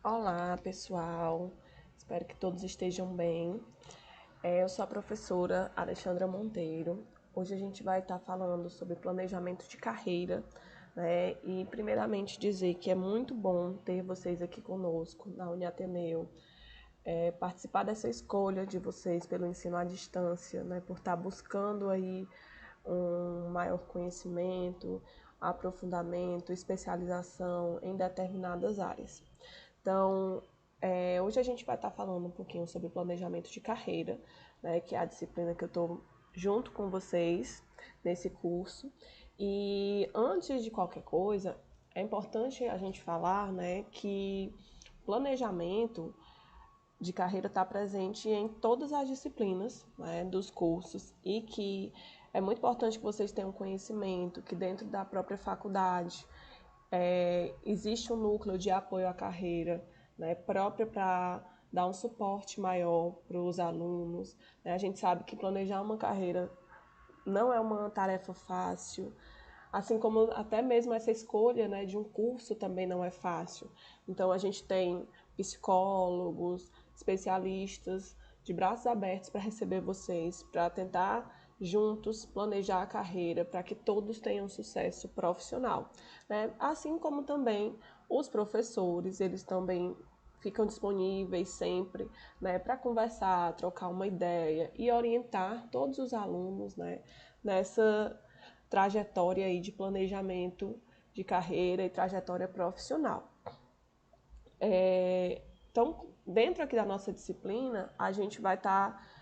Olá, pessoal. Espero que todos estejam bem. Eu sou a professora Alexandra Monteiro. Hoje a gente vai estar falando sobre planejamento de carreira, né? E primeiramente dizer que é muito bom ter vocês aqui conosco na Uniateneu, participar dessa escolha de vocês pelo ensino à distância, né? Por estar buscando aí um maior conhecimento, aprofundamento, especialização em determinadas áreas. Então, hoje a gente vai estar falando um pouquinho sobre planejamento de carreira, né, que é a disciplina que eu estou junto com vocês nesse curso. E antes de qualquer coisa, é importante a gente falar, né, que planejamento de carreira está presente em todas as disciplinas, né, dos cursos e que é muito importante que vocês tenham conhecimento que dentro da própria faculdade existe um núcleo de apoio à carreira, né, próprio para dar um suporte maior para os alunos. Né? A gente sabe que planejar uma carreira não é uma tarefa fácil, assim como até mesmo essa escolha, né, de um curso também não é fácil. Então a gente tem psicólogos, especialistas de braços abertos para receber vocês, para tentar juntos planejar a carreira para que todos tenham sucesso profissional, né? Assim como também os professores, eles também ficam disponíveis sempre, né, para conversar, trocar uma ideia e orientar todos os alunos, né, nessa trajetória aí de planejamento de carreira e trajetória profissional. Então, dentro aqui da nossa disciplina, a gente vai estar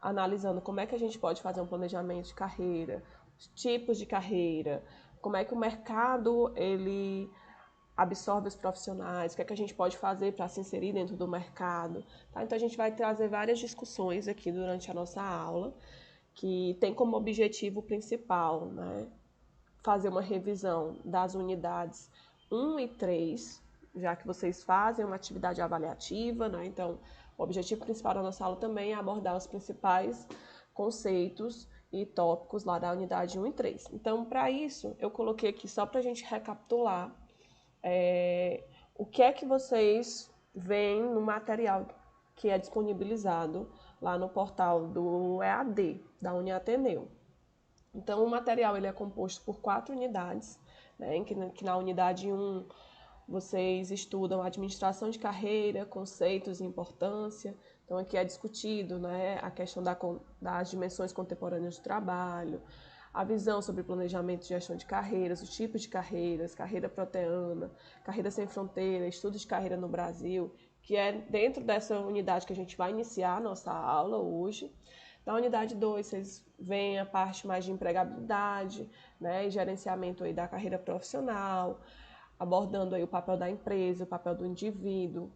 analisando como é que a gente pode fazer um planejamento de carreira, os tipos de carreira, como é que o mercado ele absorve os profissionais, o que é que a gente pode fazer para se inserir dentro do mercado. Tá? Então a gente vai trazer várias discussões aqui durante a nossa aula, que tem como objetivo principal, né, fazer uma revisão das unidades 1 e 3, já que vocês fazem uma atividade avaliativa, né? Então, o objetivo principal da nossa aula também é abordar os principais conceitos e tópicos lá da unidade 1 e 3. Então, para isso, eu coloquei aqui só para a gente recapitular o que é que vocês veem no material que é disponibilizado lá no portal do EAD, da Uniateneu. Então, o material ele é composto por 4 unidades, né, em que na unidade 1 vocês estudam administração de carreira, conceitos e importância. Então, aqui é discutido, né, a questão das dimensões contemporâneas do trabalho, a visão sobre planejamento e gestão de carreiras, os tipos de carreiras, carreira proteana, carreira sem fronteira, estudos de carreira no Brasil, que é dentro dessa unidade que a gente vai iniciar a nossa aula hoje. Na unidade 2, vocês veem a parte mais de empregabilidade, né, e gerenciamento aí da carreira profissional, abordando aí o papel da empresa, o papel do indivíduo,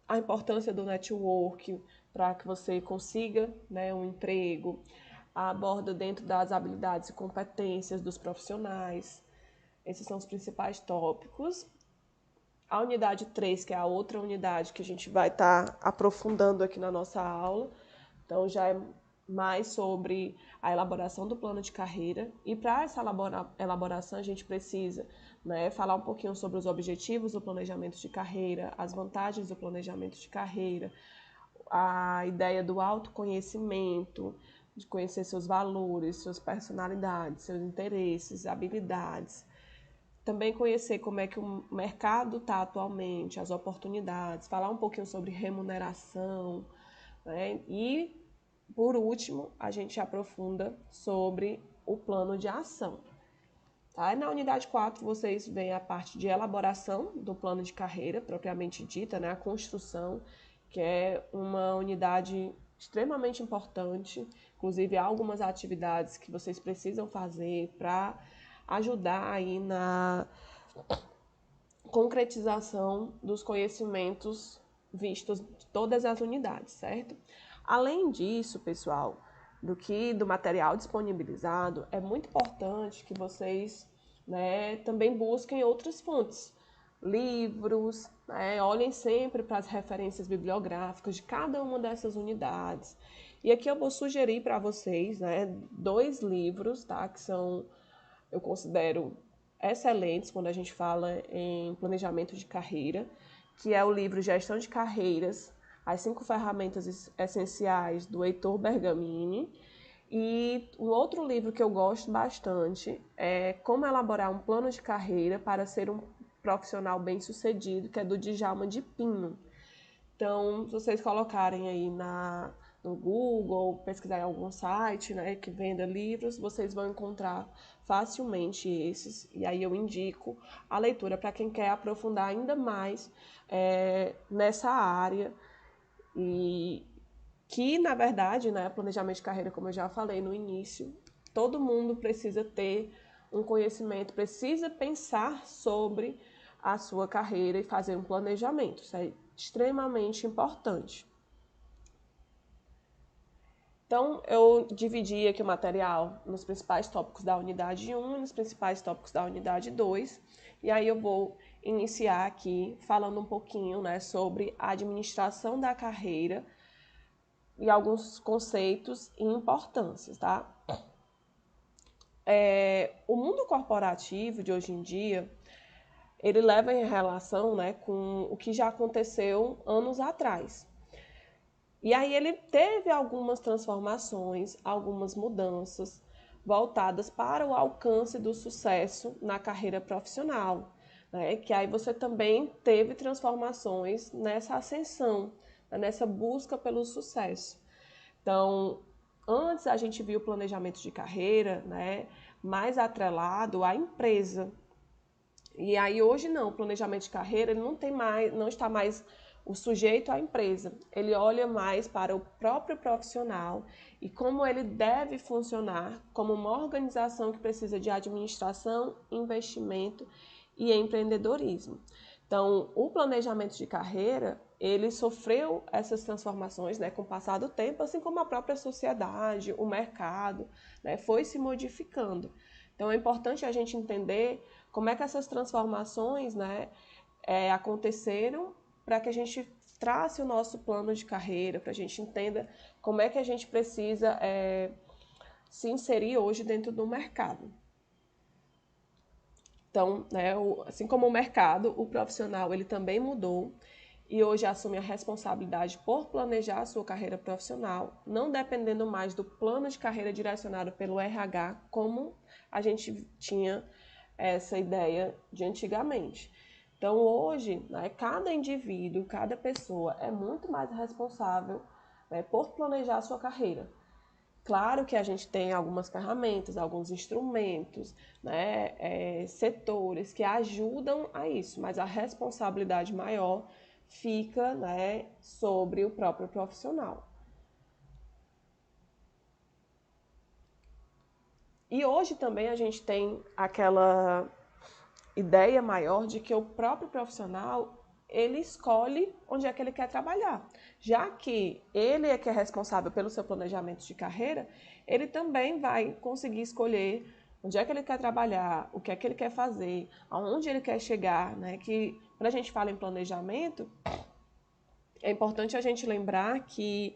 a importância do network para que você consiga, né, um emprego, aborda dentro das habilidades e competências dos profissionais. Esses são os principais tópicos. A unidade 3, que é a outra unidade que a gente vai estar aprofundando aqui na nossa aula, então já é mais sobre a elaboração do plano de carreira. E para essa elaboração a gente precisa, né, falar um pouquinho sobre os objetivos do planejamento de carreira, as vantagens do planejamento de carreira, a ideia do autoconhecimento, de conhecer seus valores, suas personalidades, seus interesses, habilidades. Também conhecer como é que o mercado está atualmente, as oportunidades, falar um pouquinho sobre remuneração, né? E, por último, a gente aprofunda sobre o plano de ação. Tá? E na unidade 4, vocês veem a parte de elaboração do plano de carreira, propriamente dita, né? A construção, que é uma unidade extremamente importante. Inclusive, há algumas atividades que vocês precisam fazer para ajudar aí na concretização dos conhecimentos vistos de todas as unidades, certo? Além disso, pessoal, do material disponibilizado, é muito importante que vocês, né, também busquem outras fontes, livros, né, olhem sempre para as referências bibliográficas de cada uma dessas unidades. E aqui eu vou sugerir para vocês, né, 2 livros, tá, que são, eu considero excelentes quando a gente fala em planejamento de carreira, que é o livro Gestão de Carreiras, as 5 ferramentas essenciais, do Heitor Bergamini. E um outro livro que eu gosto bastante é Como Elaborar um Plano de Carreira para Ser um Profissional Bem-Sucedido, que é do Djalma de Pinho. Então, se vocês colocarem aí no Google, pesquisar em algum site, né, que venda livros, vocês vão encontrar facilmente esses. E aí eu indico a leitura para quem quer aprofundar ainda mais nessa área. E que, na verdade, né, planejamento de carreira, como eu já falei no início, todo mundo precisa ter um conhecimento, precisa pensar sobre a sua carreira e fazer um planejamento. Isso é extremamente importante. Então, eu dividi aqui o material nos principais tópicos da unidade 1 e nos principais tópicos da unidade 2. E aí eu vou iniciar aqui falando um pouquinho, né, sobre a administração da carreira e alguns conceitos e importâncias, tá? O mundo corporativo de hoje em dia, ele leva em relação, né, com o que já aconteceu anos atrás. E aí ele teve algumas transformações, algumas mudanças voltadas para o alcance do sucesso na carreira profissional, né? Que aí você também teve transformações nessa ascensão, nessa busca pelo sucesso. Então, antes a gente viu o planejamento de carreira, né, mais atrelado à empresa. E aí hoje não, o planejamento de carreira ele não está mais o sujeito à empresa. Ele olha mais para o próprio profissional e como ele deve funcionar como uma organização que precisa de administração, investimento e empreendedorismo. Então, o planejamento de carreira, ele sofreu essas transformações, né, com o passar do tempo, assim como a própria sociedade, o mercado, né, foi se modificando. Então, é importante a gente entender como é que essas transformações, né, aconteceram para que a gente trace o nosso plano de carreira, para a gente entenda como é que a gente precisa se inserir hoje dentro do mercado. Então, né, assim como o mercado, o profissional ele também mudou e hoje assume a responsabilidade por planejar a sua carreira profissional, não dependendo mais do plano de carreira direcionado pelo RH, como a gente tinha essa ideia de antigamente. Então, hoje, né, cada indivíduo, cada pessoa é muito mais responsável, né, por planejar a sua carreira. Claro que a gente tem algumas ferramentas, alguns instrumentos, né, setores que ajudam a isso, mas a responsabilidade maior fica, né, sobre o próprio profissional. E hoje também a gente tem aquela ideia maior de que o próprio profissional ele escolhe onde é que ele quer trabalhar. Já que ele é que é responsável pelo seu planejamento de carreira, ele também vai conseguir escolher onde é que ele quer trabalhar, o que é que ele quer fazer, aonde ele quer chegar, né? Que quando a gente fala em planejamento, é importante a gente lembrar que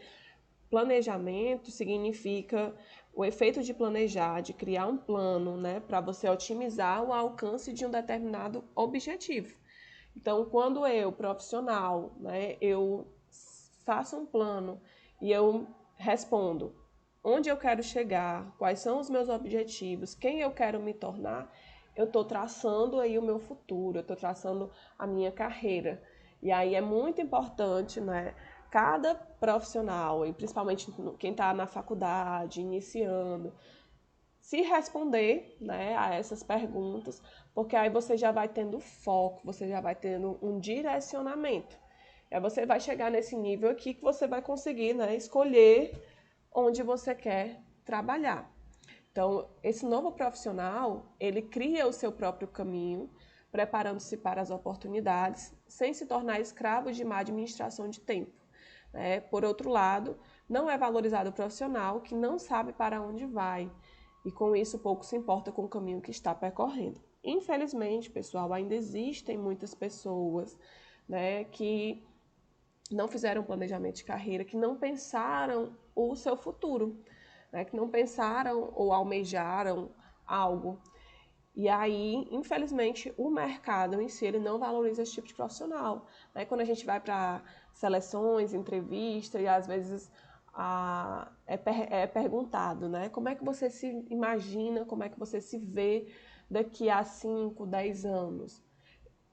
planejamento significa o efeito de planejar, de criar um plano, né, para você otimizar o alcance de um determinado objetivo. Então, quando eu, profissional, né, eu faço um plano e eu respondo onde eu quero chegar, quais são os meus objetivos, quem eu quero me tornar, eu estou traçando aí o meu futuro, eu estou traçando a minha carreira. E aí é muito importante, né, cada profissional, e principalmente quem está na faculdade, iniciando, se responder, né, a essas perguntas, porque aí você já vai tendo foco, você já vai tendo um direcionamento. E aí você vai chegar nesse nível aqui que você vai conseguir, né, escolher onde você quer trabalhar. Então, esse novo profissional, ele cria o seu próprio caminho, preparando-se para as oportunidades, sem se tornar escravo de má administração de tempo. Por outro lado, não é valorizado o profissional que não sabe para onde vai e com isso pouco se importa com o caminho que está percorrendo. Infelizmente, pessoal, ainda existem muitas pessoas, né, que não fizeram planejamento de carreira, que não pensaram o seu futuro, né, que não pensaram ou almejaram algo. E aí, infelizmente, o mercado em si ele não valoriza esse tipo de profissional. Né? Quando a gente vai para seleções, entrevistas, e às vezes é perguntado, né? Como é que você se imagina, como é que você se vê daqui a 5, 10 anos?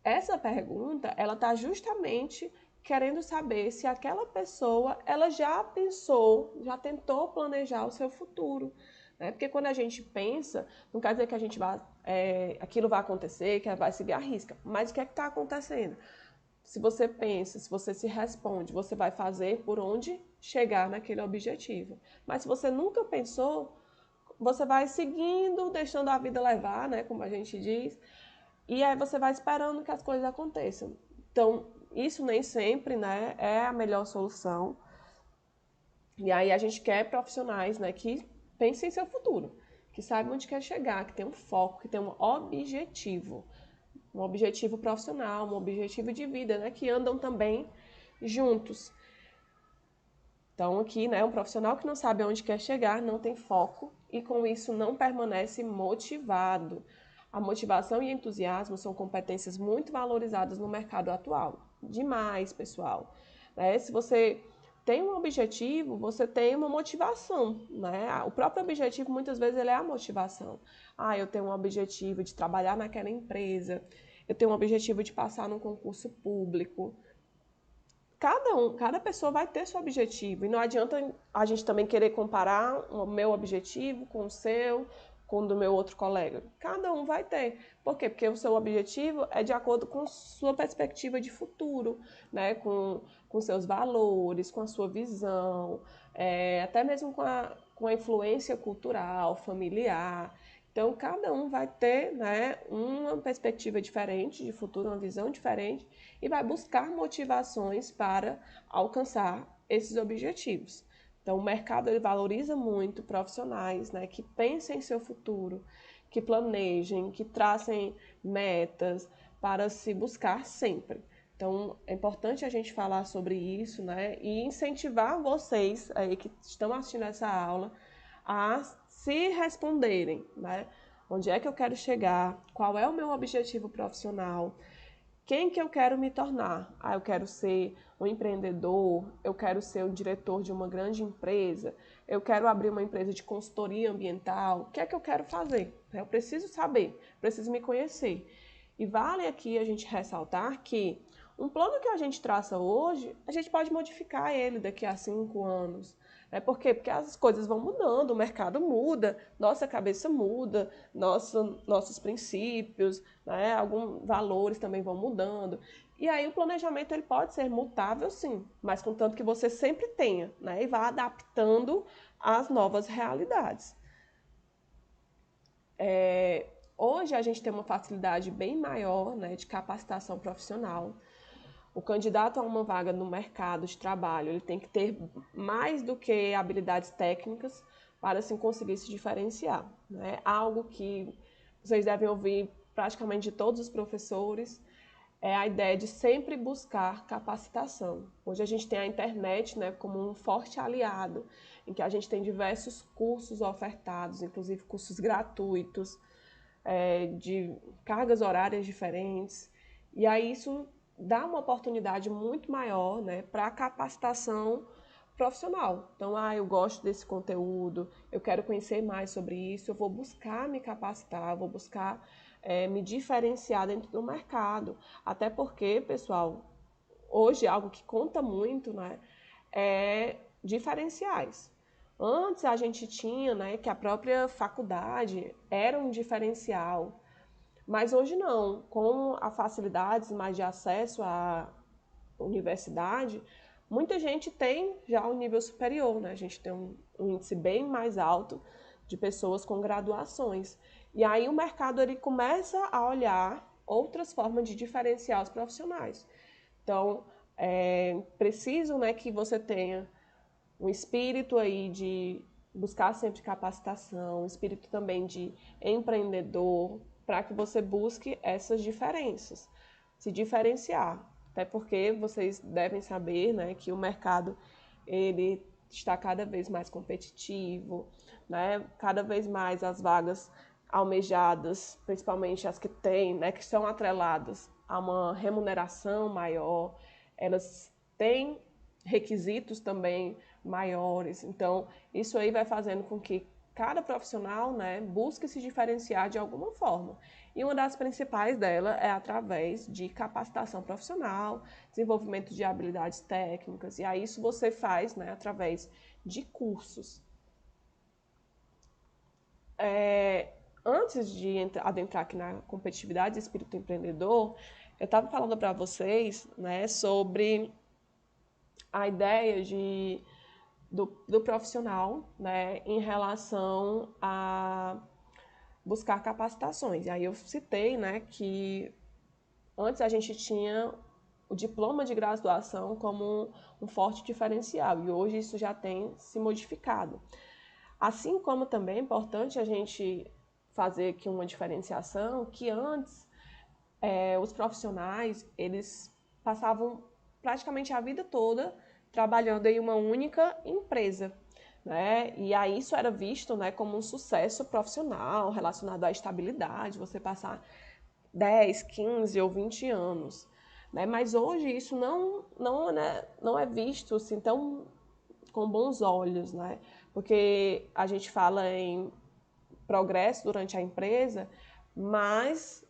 Essa pergunta, ela está justamente querendo saber se aquela pessoa, ela já pensou, já tentou planejar o seu futuro. Né? Porque quando a gente pensa, não quer dizer que a gente vai, aquilo vai acontecer, que vai seguir a risca. Mas o que é que está acontecendo? Se você pensa, se você se responde, você vai fazer por onde chegar naquele objetivo. Mas se você nunca pensou, você vai seguindo, deixando a vida levar, né, como a gente diz, e aí você vai esperando que as coisas aconteçam. Então, isso nem sempre, né, é a melhor solução. E aí a gente quer profissionais, né, que pensem em seu futuro, que saibam onde quer chegar, que tenham um foco, que tenham um objetivo profissional, um objetivo de vida, né, que andam também juntos. Então aqui, né, um profissional que não sabe aonde quer chegar, não tem foco e com isso não permanece motivado. A motivação e entusiasmo são competências muito valorizadas no mercado atual. Demais, pessoal. Né? Se você tem um objetivo, você tem uma motivação, né? O próprio objetivo, muitas vezes, ele é a motivação. Ah, eu tenho um objetivo de trabalhar naquela empresa, eu tenho um objetivo de passar num concurso público. Cada pessoa vai ter seu objetivo. E não adianta a gente também querer comparar o meu objetivo com o seu, com o do meu outro colega. Cada um vai ter. Por quê? Porque o seu objetivo é de acordo com sua perspectiva de futuro, né? Com seus valores, com a sua visão, até mesmo com a influência cultural, familiar. Então, cada um vai ter, né, uma perspectiva diferente de futuro, uma visão diferente, e vai buscar motivações para alcançar esses objetivos. Então, o mercado ele valoriza muito profissionais, né, que pensem em seu futuro, que planejem, que tracem metas para se buscar sempre. Então, é importante a gente falar sobre isso, né, e incentivar vocês aí que estão assistindo essa aula a se responderem, né? Onde é que eu quero chegar? Qual é o meu objetivo profissional? Quem que eu quero me tornar? Ah, eu quero ser um empreendedor, eu quero ser o diretor de uma grande empresa, eu quero abrir uma empresa de consultoria ambiental. O que é que eu quero fazer? Eu preciso saber, preciso me conhecer. E vale aqui a gente ressaltar que um plano que a gente traça hoje, a gente pode modificar ele daqui a 5 anos. Por quê? Porque as coisas vão mudando, o mercado muda, nossa cabeça muda, nossos princípios, né? Alguns valores também vão mudando. E aí o planejamento ele pode ser mutável, sim, mas contanto que você sempre tenha, né? E vá adaptando às novas realidades. Hoje a gente tem uma facilidade bem maior, né, de capacitação profissional. O candidato a uma vaga no mercado de trabalho, ele tem que ter mais do que habilidades técnicas para assim, conseguir se diferenciar. Né? Algo que vocês devem ouvir praticamente de todos os professores é a ideia de sempre buscar capacitação. Hoje a gente tem a internet, né, como um forte aliado, em que a gente tem diversos cursos ofertados, inclusive cursos gratuitos, de cargas horárias diferentes. E aí isso dá uma oportunidade muito maior, né, para a capacitação profissional. Então, eu gosto desse conteúdo, eu quero conhecer mais sobre isso, eu vou buscar me capacitar, vou buscar me diferenciar dentro do mercado. Até porque, pessoal, hoje algo que conta muito, né, é diferenciais. Antes a gente tinha, né, que a própria faculdade era um diferencial, mas hoje não. Com as facilidades mais de acesso à universidade, muita gente tem já um nível superior, né? A gente tem um índice bem mais alto de pessoas com graduações. E aí o mercado ele começa a olhar outras formas de diferenciar os profissionais. Então, é preciso, né, que você tenha um espírito aí de buscar sempre capacitação, um espírito também de empreendedor, para que você busque essas diferenças, se diferenciar. Até porque vocês devem saber, né, que o mercado ele está cada vez mais competitivo, né? Cada vez mais as vagas almejadas, principalmente as que têm, né, que são atreladas a uma remuneração maior, elas têm requisitos também maiores. Então, isso aí vai fazendo com que cada profissional, né, busque se diferenciar de alguma forma. E uma das principais dela é através de capacitação profissional, desenvolvimento de habilidades técnicas, e aí isso você faz, né, através de cursos. Antes de adentrar aqui na competitividade e espírito empreendedor, eu estava falando para vocês, né, sobre a ideia do profissional, né, em relação a buscar capacitações. E aí eu citei, né, que antes a gente tinha o diploma de graduação como um forte diferencial, e hoje isso já tem se modificado. Assim como também é importante a gente fazer aqui uma diferenciação, que antes os profissionais, eles passavam praticamente a vida toda trabalhando em uma única empresa, né? E aí isso era visto, né, como um sucesso profissional relacionado à estabilidade, você passar 10, 15 ou 20 anos, né? Mas hoje isso não é visto assim tão com bons olhos, né? Porque a gente fala em progresso durante a empresa, mas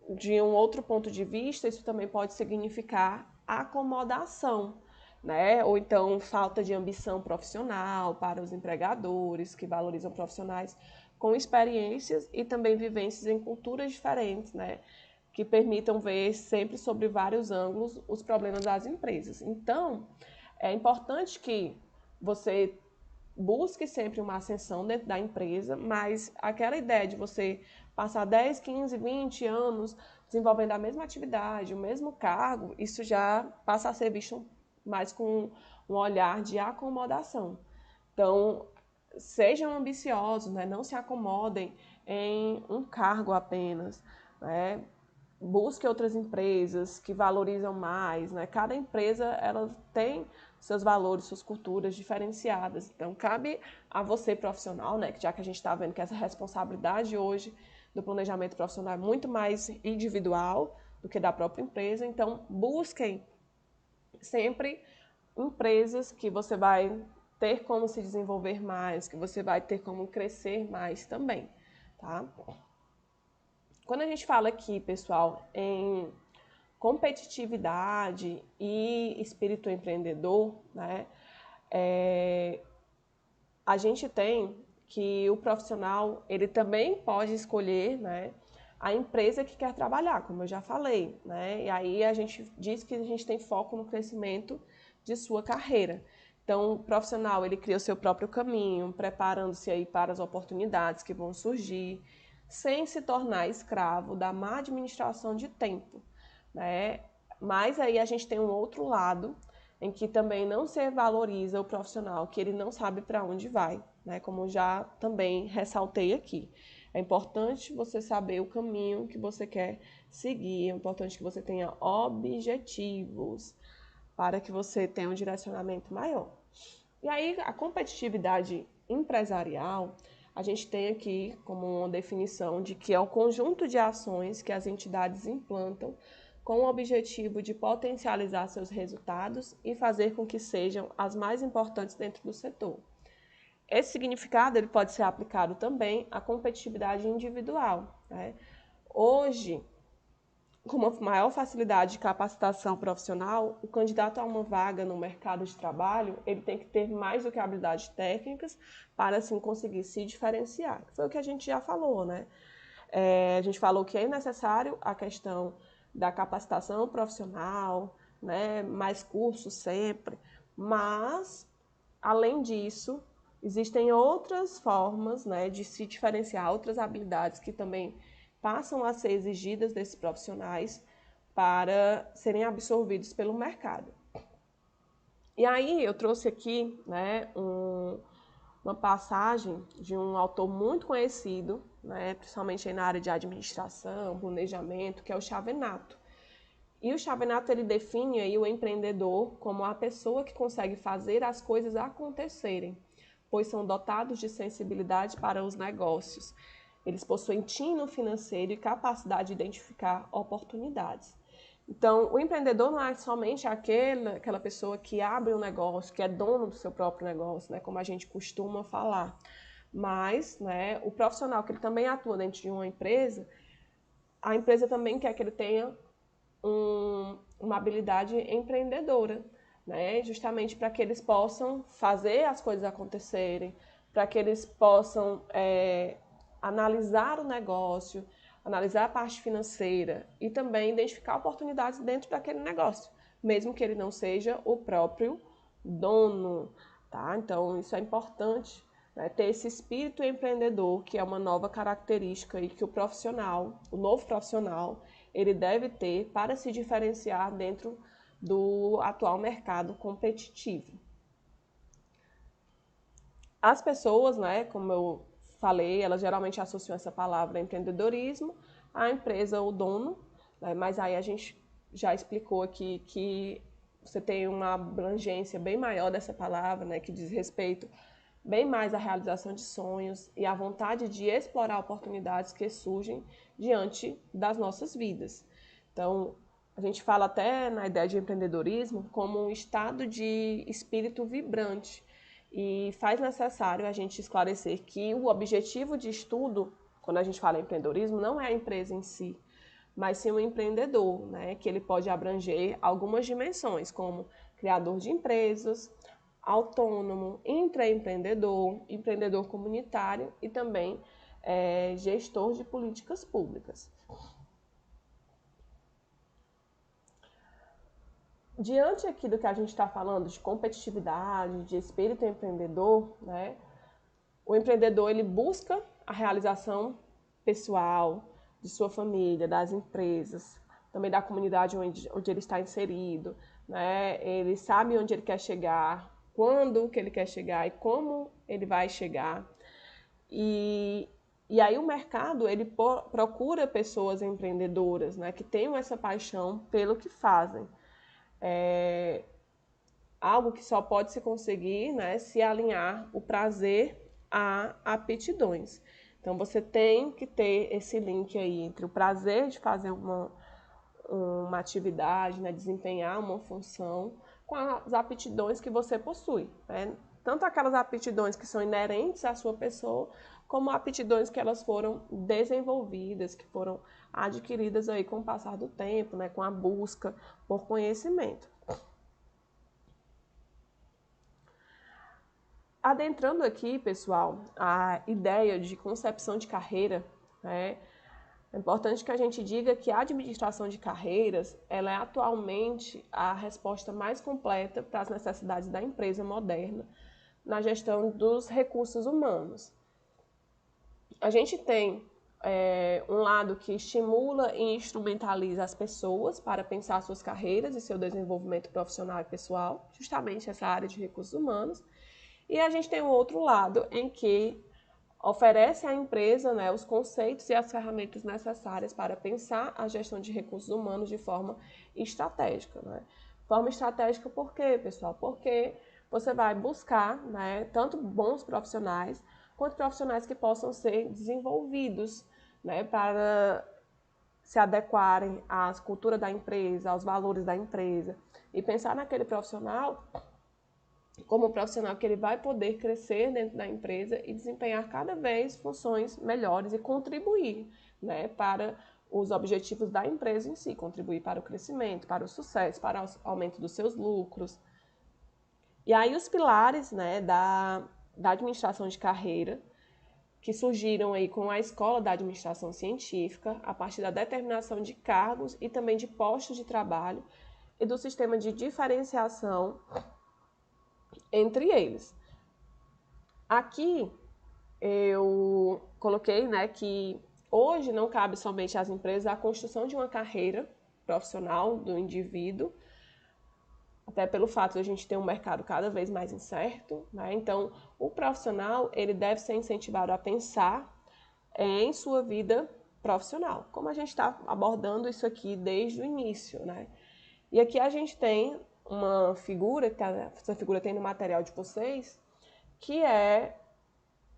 de um outro ponto de vista, isso também pode significar acomodação, né? Ou então falta de ambição profissional para os empregadores que valorizam profissionais com experiências e também vivências em culturas diferentes, né? Que permitam ver sempre sobre vários ângulos os problemas das empresas. Então, é importante que você busque sempre uma ascensão dentro da empresa, mas aquela ideia de você passar 10, 15, 20 anos desenvolvendo a mesma atividade, o mesmo cargo, isso já passa a ser visto mais com um olhar de acomodação. Então, sejam ambiciosos, né? Não se acomodem em um cargo apenas, né? Busque outras empresas que valorizam mais, né? Cada empresa ela tem seus valores, suas culturas diferenciadas. Então, cabe a você, profissional, né? Já que a gente está vendo que essa responsabilidade hoje do planejamento profissional é muito mais individual do que da própria empresa. Então, busquem sempre empresas que você vai ter como se desenvolver mais, que você vai ter como crescer mais também, tá? Quando a gente fala aqui, pessoal, em competitividade e espírito empreendedor, né, a gente tem que o profissional ele também pode escolher, né, a empresa que quer trabalhar, como eu já falei, né, e aí a gente diz que a gente tem foco no crescimento de sua carreira. Então, o profissional ele cria o seu próprio caminho, preparando-se aí para as oportunidades que vão surgir, sem se tornar escravo da má administração de tempo, né? Mas aí a gente tem um outro lado em que também não se valoriza o profissional, que ele não sabe para onde vai, né? Como já também ressaltei aqui. É importante você saber o caminho que você quer seguir, é importante que você tenha objetivos para que você tenha um direcionamento maior. E aí, a competitividade empresarial, a gente tem aqui como uma definição de que é o conjunto de ações que as entidades implantam com o objetivo de potencializar seus resultados e fazer com que sejam as mais importantes dentro do setor. Esse significado ele pode ser aplicado também à competitividade individual, né? Hoje, com uma maior facilidade de capacitação profissional, o candidato a uma vaga no mercado de trabalho, ele tem que ter mais do que habilidades técnicas para, assim, conseguir se diferenciar. Foi o que a gente já falou, né? A gente falou que é necessário a questão da capacitação profissional, né? Mais cursos sempre, mas, além disso, existem outras formas, né, de se diferenciar, outras habilidades que também passam a ser exigidas desses profissionais para serem absorvidos pelo mercado. E aí eu trouxe aqui, né, uma passagem de um autor muito conhecido, né, principalmente na área de administração, planejamento, que é o Chavenato. E o Chavenato ele define aí o empreendedor como a pessoa que consegue fazer as coisas acontecerem, pois são dotados de sensibilidade para os negócios. Eles possuem tino financeiro e capacidade de identificar oportunidades. Então, o empreendedor não é somente aquela pessoa que abre um negócio, que é dono do seu próprio negócio, né, como a gente costuma falar. Mas, né, o profissional que ele também atua dentro de uma empresa, a empresa também quer que ele tenha uma habilidade empreendedora, né, justamente para que eles possam fazer as coisas acontecerem, para que eles possam analisar o negócio, analisar a parte financeira e também identificar oportunidades dentro daquele negócio, mesmo que ele não seja o próprio dono, tá? Então, isso é importante, né? Ter esse espírito empreendedor, que é uma nova característica e que o novo profissional, ele deve ter para se diferenciar dentro do atual mercado competitivo. As pessoas, né, como eu falei, elas geralmente associam essa palavra empreendedorismo à empresa ou dono, né, mas aí a gente já explicou aqui que você tem uma abrangência bem maior dessa palavra, né, que diz respeito bem mais à realização de sonhos e à vontade de explorar oportunidades que surgem diante das nossas vidas. Então, a gente fala até na ideia de empreendedorismo como um estado de espírito vibrante, e faz necessário a gente esclarecer que o objetivo de estudo, quando a gente fala em empreendedorismo, não é a empresa em si, mas sim o empreendedor, né? Que ele pode abranger algumas dimensões, como criador de empresas, autônomo, intraempreendedor, empreendedor comunitário e também gestor de políticas públicas. Diante aqui do que a gente está falando de competitividade, de espírito empreendedor, né? O empreendedor ele busca a realização pessoal de sua família, das empresas, também da comunidade onde ele está inserido, né? Ele sabe onde ele quer chegar, quando que ele quer chegar e como ele vai chegar. E aí o mercado ele procura pessoas empreendedoras, né? Que tenham essa paixão pelo que fazem. Algo que só pode se conseguir, né, se alinhar o prazer a aptidões. Então, você tem que ter esse link aí entre o prazer de fazer uma atividade, né, desempenhar uma função, com as aptidões que você possui, né? Tanto aquelas aptidões que são inerentes à sua pessoa, como aptidões que elas foram desenvolvidas, que foram adquiridas aí com o passar do tempo, né, com a busca por conhecimento. Adentrando aqui, pessoal, a ideia de concepção de carreira, né, é importante que a gente diga que a administração de carreiras ela é atualmente a resposta mais completa para as necessidades da empresa moderna na gestão dos recursos humanos. A gente tem um lado que estimula e instrumentaliza as pessoas para pensar suas carreiras e seu desenvolvimento profissional e pessoal, justamente essa área de recursos humanos. E a gente tem um outro lado em que oferece à empresa, né, os conceitos e as ferramentas necessárias para pensar a gestão de recursos humanos de forma estratégica. Né? Forma estratégica por quê, pessoal? Porque você vai buscar, né, tanto bons profissionais quanto profissionais que possam ser desenvolvidos, né, para se adequarem à cultura da empresa, aos valores da empresa, e pensar naquele profissional como um profissional que ele vai poder crescer dentro da empresa e desempenhar cada vez funções melhores e contribuir, né, para os objetivos da empresa em si, contribuir para o crescimento, para o sucesso, para o aumento dos seus lucros. E aí os pilares, né, da administração de carreira, que surgiram aí com a Escola da Administração Científica, a partir da determinação de cargos e também de postos de trabalho e do sistema de diferenciação entre eles. Aqui eu coloquei, né, que hoje não cabe somente às empresas a construção de uma carreira profissional do indivíduo, até pelo fato de a gente ter um mercado cada vez mais incerto, né? Então, o profissional ele deve ser incentivado a pensar em sua vida profissional, como a gente está abordando isso aqui desde o início, né? E aqui a gente tem uma figura, que essa figura tem no material de vocês, que é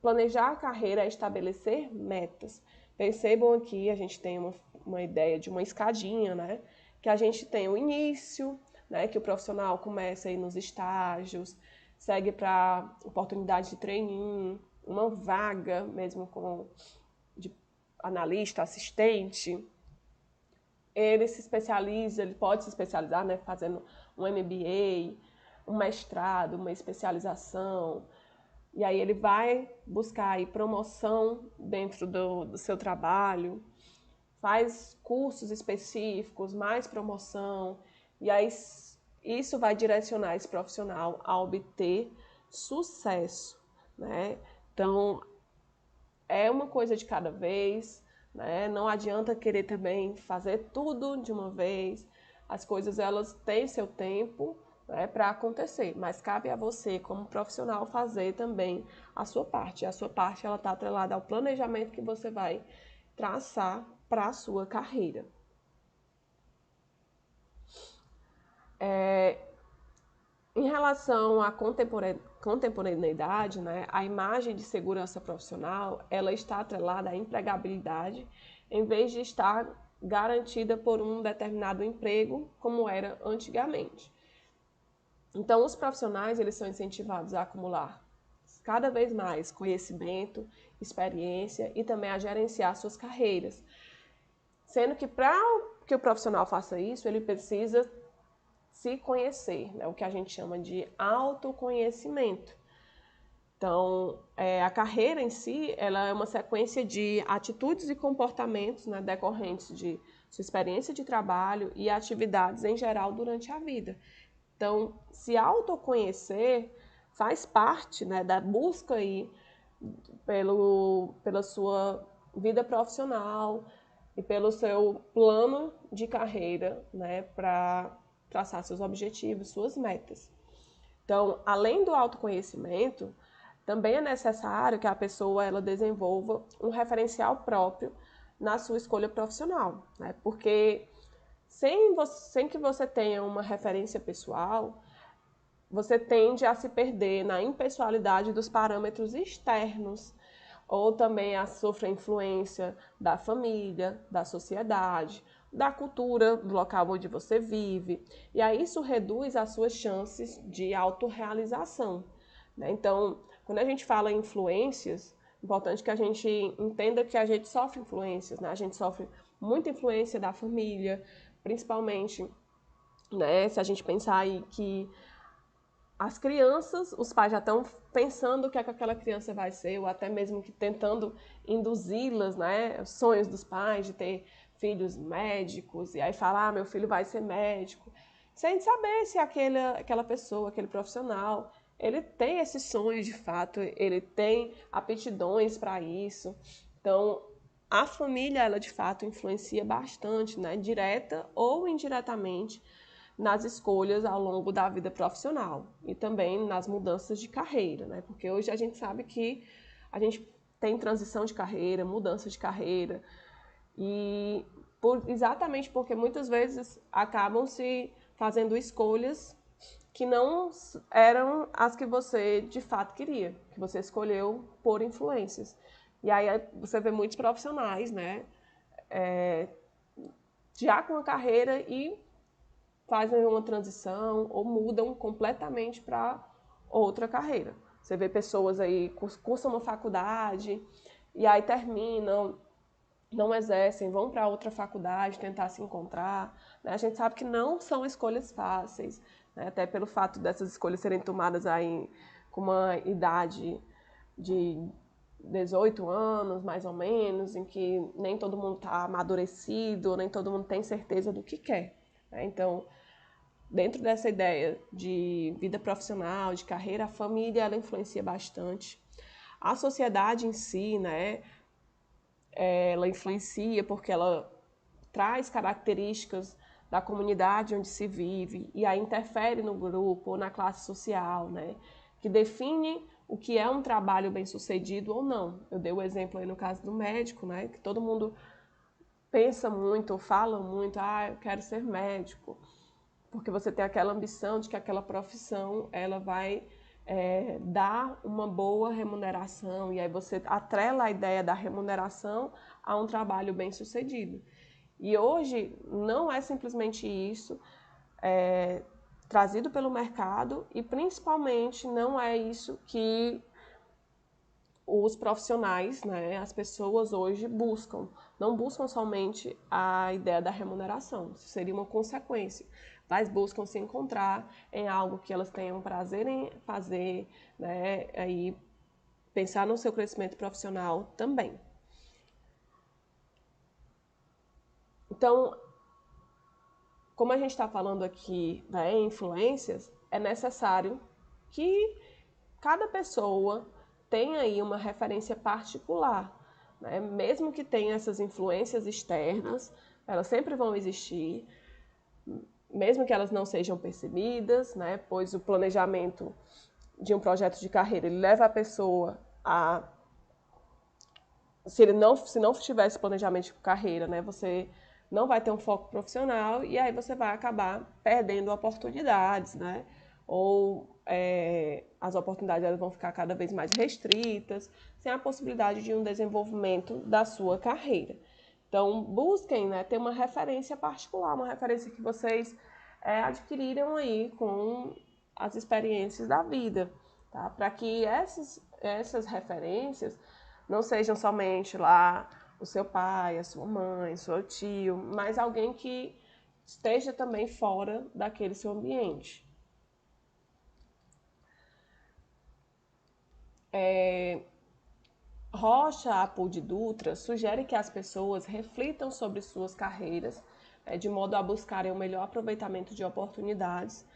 planejar a carreira é estabelecer metas. Percebam aqui, a gente tem uma ideia de uma escadinha, né? Que a gente tem o início, né? Que o profissional começa aí nos estágios, segue para oportunidade de trainee, uma vaga mesmo de analista, assistente. Ele se especializa, ele pode se especializar, né? Fazendo um MBA, um mestrado, uma especialização. E aí ele vai buscar aí promoção dentro do seu trabalho, faz cursos específicos, mais promoção, e aí isso vai direcionar esse profissional a obter sucesso, né? Então, é uma coisa de cada vez, né? Não adianta querer também fazer tudo de uma vez. As coisas, elas têm seu tempo, né, para acontecer, mas cabe a você, como profissional, fazer também a sua parte. A sua parte, ela está atrelada ao planejamento que você vai traçar para a sua carreira. Em relação à contemporaneidade, né, a imagem de segurança profissional, ela está atrelada à empregabilidade, em vez de estar garantida por um determinado emprego, como era antigamente. Então, os profissionais, eles são incentivados a acumular cada vez mais conhecimento, experiência e também a gerenciar suas carreiras. Sendo que para que o profissional faça isso, ele precisa se conhecer, né? O que a gente chama de autoconhecimento. Então, a carreira em si, ela é uma sequência de atitudes e comportamentos, né, decorrentes de sua experiência de trabalho e atividades em geral durante a vida. Então, se autoconhecer faz parte, né, da busca aí pela sua vida profissional e pelo seu plano de carreira, né, para traçar seus objetivos, suas metas. Então, além do autoconhecimento, também é necessário que a pessoa ela desenvolva um referencial próprio na sua escolha profissional, né? Porque sem que você tenha uma referência pessoal, você tende a se perder na impessoalidade dos parâmetros externos, ou também a sofrer influência da família, da sociedade, da cultura do local onde você vive. E aí isso reduz as suas chances de autorrealização, né? Então, quando a gente fala em influências, é importante que a gente entenda que a gente sofre influências, né? A gente sofre muita influência da família, principalmente, né? Se a gente pensar aí que as crianças, os pais já estão pensando o que é que aquela criança vai ser, ou até mesmo que tentando induzi-las, né, os sonhos dos pais de ter filhos médicos, e aí falar, meu filho vai ser médico, sem saber se aquela pessoa, aquele profissional, ele tem esse sonho de fato, ele tem aptidões para isso. Então, a família, ela de fato influencia bastante, né, direta ou indiretamente, nas escolhas ao longo da vida profissional e também nas mudanças de carreira, né? Porque hoje a gente sabe que a gente tem transição de carreira, mudança de carreira, e exatamente porque muitas vezes acabam se fazendo escolhas que não eram as que você de fato queria, que você escolheu por influências. E aí você vê muitos profissionais, né, já com a carreira e fazem uma transição ou mudam completamente para outra carreira. Você vê pessoas aí cursam uma faculdade e aí terminam, não exercem, vão para outra faculdade tentar se encontrar, né? A gente sabe que não são escolhas fáceis, né? Até pelo fato dessas escolhas serem tomadas aí com uma idade de 18 anos, mais ou menos, em que nem todo mundo está amadurecido, nem todo mundo tem certeza do que quer, né? Então, dentro dessa ideia de vida profissional, de carreira, a família ela influencia bastante. A sociedade em si, né, ela influencia porque ela traz características da comunidade onde se vive e aí interfere no grupo ou na classe social, né, que define o que é um trabalho bem-sucedido ou não. Eu dei o exemplo aí no caso do médico, né, que todo mundo pensa muito ou fala muito, eu quero ser médico, porque você tem aquela ambição de que aquela profissão ela vai dar uma boa remuneração, e aí você atrela a ideia da remuneração a um trabalho bem sucedido. E hoje não é simplesmente isso trazido pelo mercado, e principalmente não é isso que os profissionais, né, as pessoas hoje buscam. Não buscam somente a ideia da remuneração, isso seria uma consequência, mas buscam se encontrar em algo que elas tenham prazer em fazer, né, aí pensar no seu crescimento profissional também. Então, como a gente está falando aqui, né, em influências, é necessário que cada pessoa tenha aí uma referência particular, né? Mesmo que tenha essas influências externas, elas sempre vão existir, mesmo que elas não sejam percebidas, né? Pois o planejamento de um projeto de carreira, ele leva a pessoa a... Se não tivesse planejamento de carreira, né, você não vai ter um foco profissional, e aí você vai acabar perdendo oportunidades, né? Ou as oportunidades elas vão ficar cada vez mais restritas, sem a possibilidade de um desenvolvimento da sua carreira. Então, busquem, né, ter uma referência particular, uma referência que vocês adquiriram aí com as experiências da vida, tá? Para que essas referências não sejam somente lá o seu pai, a sua mãe, seu tio, mas alguém que esteja também fora daquele seu ambiente. Rocha, Apud e Dutra sugere que as pessoas reflitam sobre suas carreiras, de modo a buscarem o melhor aproveitamento de oportunidades,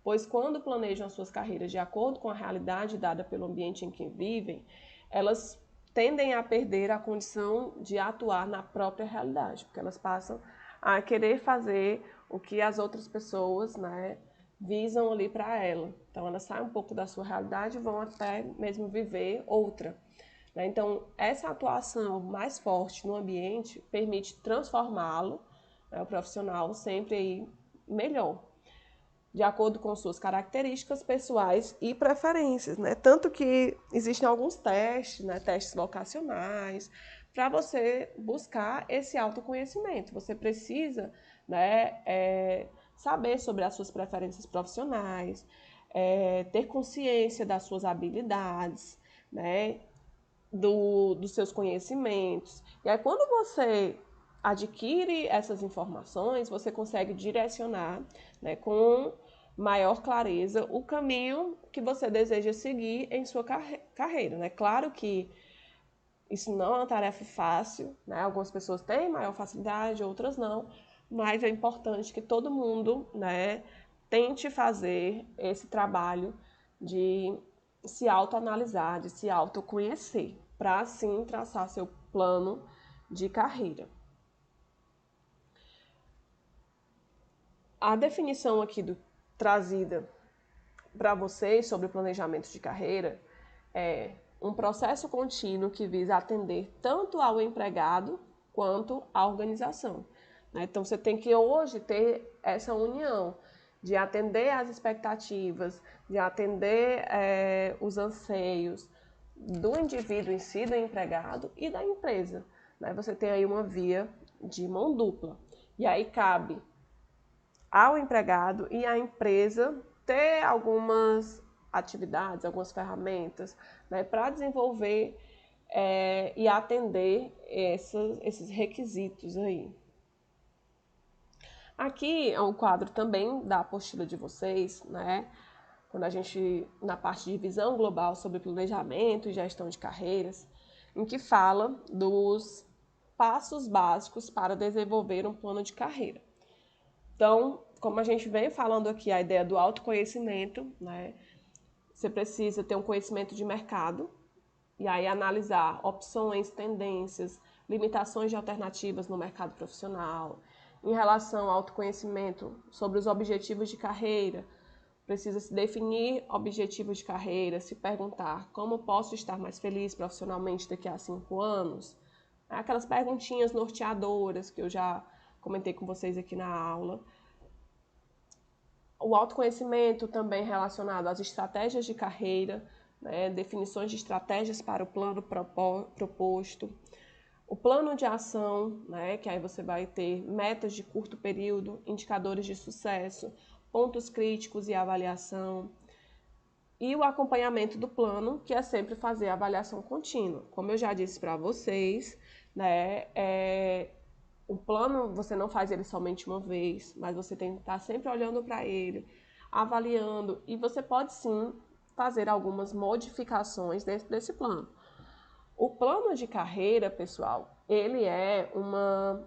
pois quando planejam suas carreiras de acordo com a realidade dada pelo ambiente em que vivem, elas tendem a perder a condição de atuar na própria realidade, porque elas passam a querer fazer o que as outras pessoas, né, visam ali para ela. Então elas saem um pouco da sua realidade e vão até mesmo viver outra. Então, essa atuação mais forte no ambiente permite transformá-lo, né, o profissional, sempre aí melhor, de acordo com suas características pessoais e preferências, né? Tanto que existem alguns testes, né, testes vocacionais, para você buscar esse autoconhecimento. Você precisa, né, saber sobre as suas preferências profissionais, ter consciência das suas habilidades, né, dos seus conhecimentos. E aí, quando você adquire essas informações, você consegue direcionar, né, com maior clareza o caminho que você deseja seguir em sua carreira, né? Claro que isso não é uma tarefa fácil, né? Algumas pessoas têm maior facilidade, outras não, mas é importante que todo mundo, né, tente fazer esse trabalho de se autoanalisar, de se autoconhecer, para assim traçar seu plano de carreira. A definição aqui trazida para vocês sobre o planejamento de carreira é um processo contínuo que visa atender tanto ao empregado quanto à organização. Então, você tem que hoje ter essa união de atender às expectativas, de atender os anseios do indivíduo em si, do empregado e da empresa. Você tem aí uma via de mão dupla. E aí cabe ao empregado e à empresa ter algumas atividades, algumas ferramentas, né, para desenvolver e atender esses requisitos aí. Aqui é um quadro também da apostila de vocês, né? Quando a gente, na parte de visão global sobre planejamento e gestão de carreiras, em que fala dos passos básicos para desenvolver um plano de carreira. Então, como a gente vem falando aqui, a ideia do autoconhecimento, né? Você precisa ter um conhecimento de mercado e aí analisar opções, tendências, limitações de alternativas no mercado profissional. Em relação ao autoconhecimento sobre os objetivos de carreira, precisa se definir objetivos de carreira, se perguntar como posso estar mais feliz profissionalmente daqui a 5 anos. Aquelas perguntinhas norteadoras que eu já comentei com vocês aqui na aula. O autoconhecimento também relacionado às estratégias de carreira, né, definições de estratégias para o plano proposto, o plano de ação, né, que aí você vai ter metas de curto período, indicadores de sucesso, pontos críticos e avaliação, e o acompanhamento do plano, que é sempre fazer a avaliação contínua. Como eu já disse para vocês, né, o plano você não faz ele somente uma vez, mas você tem que estar sempre olhando para ele, avaliando, e você pode sim fazer algumas modificações dentro desse plano. O plano de carreira, pessoal, ele é uma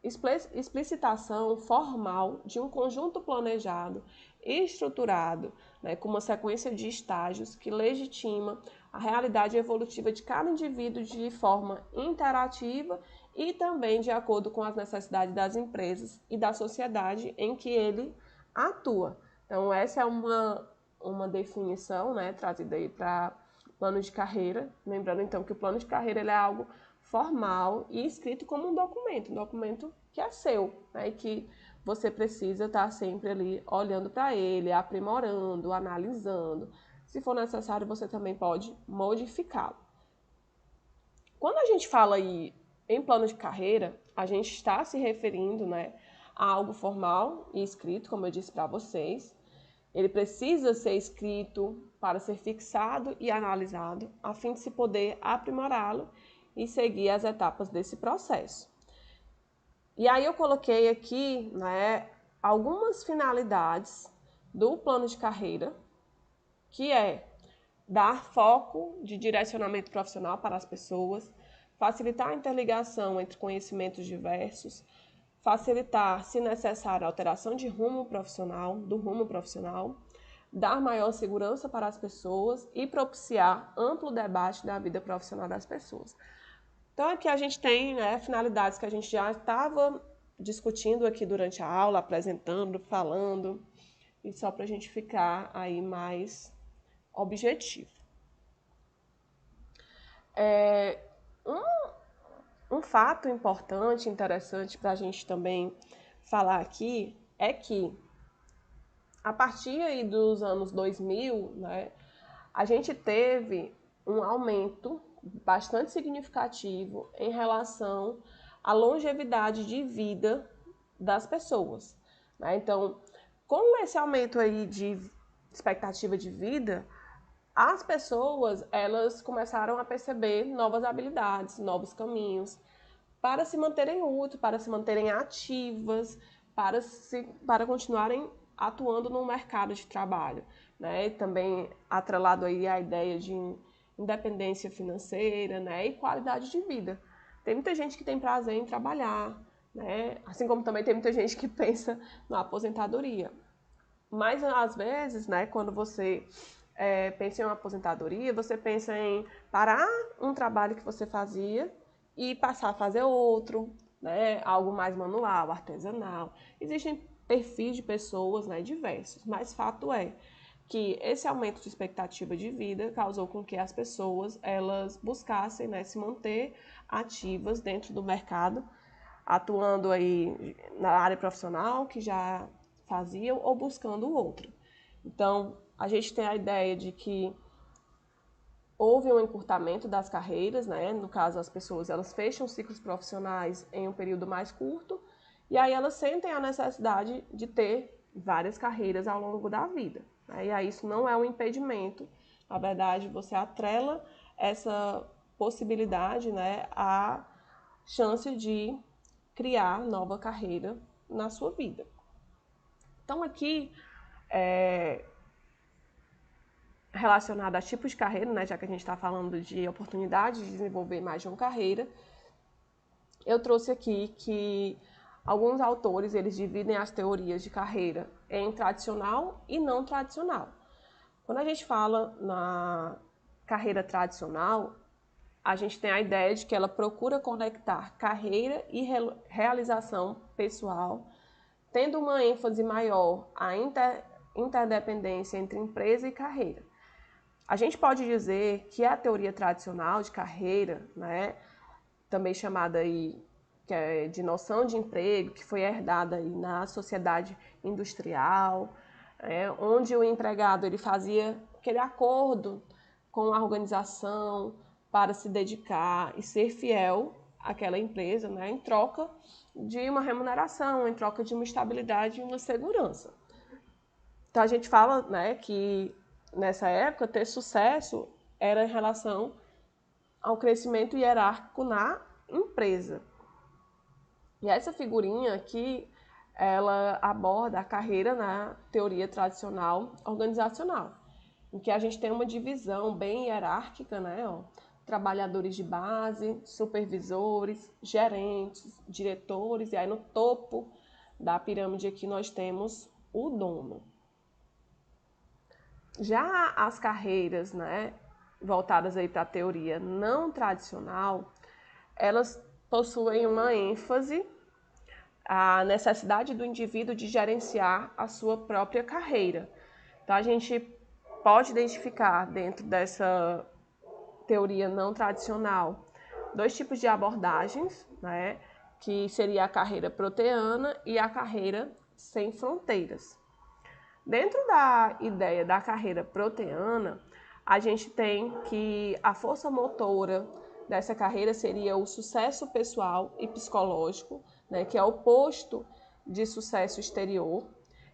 explicitação formal de um conjunto planejado e estruturado, né, com uma sequência de estágios que legitima a realidade evolutiva de cada indivíduo de forma interativa e também de acordo com as necessidades das empresas e da sociedade em que ele atua. Então, essa é uma definição, né, trazida aí para plano de carreira. Lembrando, então, que o plano de carreira ele é algo formal e escrito como um documento que é seu, né, e que você precisa estar sempre ali olhando para ele, aprimorando, analisando. Se for necessário, você também pode modificá-lo. Quando a gente fala aí em plano de carreira, a gente está se referindo, né, a algo formal e escrito, como eu disse para vocês. Ele precisa ser escrito para ser fixado e analisado, a fim de se poder aprimorá-lo e seguir as etapas desse processo. E aí eu coloquei aqui, né, algumas finalidades do plano de carreira, que é dar foco de direcionamento profissional para as pessoas, facilitar a interligação entre conhecimentos diversos, facilitar, se necessário, a alteração de rumo profissional, dar maior segurança para as pessoas e propiciar amplo debate da vida profissional das pessoas. Então, aqui a gente tem, né, finalidades que a gente já estava discutindo aqui durante a aula, apresentando, falando, e só para a gente ficar aí mais objetivo. Um fato importante, interessante para a gente também falar aqui é que a partir aí dos anos 2000, né, a gente teve um aumento bastante significativo em relação à longevidade de vida das pessoas, né? Então, com esse aumento aí de expectativa de vida, as pessoas elas começaram a perceber novas habilidades, novos caminhos para se manterem úteis, para se manterem ativas, para continuarem atuando no mercado de trabalho, né? E também atrelado aí a ideia de independência financeira, né? E qualidade de vida. Tem muita gente que tem prazer em trabalhar, né? Assim como também tem muita gente que pensa na aposentadoria. Mas às vezes, né, quando você pensa em uma aposentadoria, você pensa em parar um trabalho que você fazia e passar a fazer outro, né, algo mais manual, artesanal. Existem perfis de pessoas, né, diversos, mas fato é que esse aumento de expectativa de vida causou com que as pessoas elas buscassem, né, se manter ativas dentro do mercado, atuando aí na área profissional que já faziam ou buscando outro. Então, a gente tem a ideia de que houve um encurtamento das carreiras, né? No caso, as pessoas elas fecham ciclos profissionais em um período mais curto e aí elas sentem a necessidade de ter várias carreiras ao longo da vida, né? E aí isso não é um impedimento, na verdade, você atrela essa possibilidade, né, à chance de criar nova carreira na sua vida. Então, aqui, relacionado a tipos de carreira, né, já que a gente está falando de oportunidade de desenvolver mais de uma carreira, eu trouxe aqui que alguns autores eles dividem as teorias de carreira em tradicional e não tradicional. Quando a gente fala na carreira tradicional, a gente tem a ideia de que ela procura conectar carreira e realização pessoal, tendo uma ênfase maior à interdependência entre empresa e carreira. A gente pode dizer que a teoria tradicional de carreira, né, também chamada aí, que de noção de emprego, que foi herdada aí na sociedade industrial, onde o empregado ele fazia aquele acordo com a organização para se dedicar e ser fiel àquela empresa, né, em troca de uma remuneração, em troca de uma estabilidade e uma segurança. Então a gente fala, né, que nessa época ter sucesso era em relação ao crescimento hierárquico na empresa. E essa figurinha aqui, ela aborda a carreira na teoria tradicional organizacional, em que a gente tem uma divisão bem hierárquica, né? Trabalhadores de base, supervisores, gerentes, diretores, e aí no topo da pirâmide aqui nós temos o dono. Já as carreiras, né, voltadas aí para a teoria não tradicional, elas possuem uma ênfase a necessidade do indivíduo de gerenciar a sua própria carreira. Então, a gente pode identificar dentro dessa teoria não tradicional dois tipos de abordagens, né, que seria a carreira proteana e a carreira sem fronteiras. Dentro da ideia da carreira proteana, a gente tem que a força motora dessa carreira seria o sucesso pessoal e psicológico, né, que é o oposto de sucesso exterior.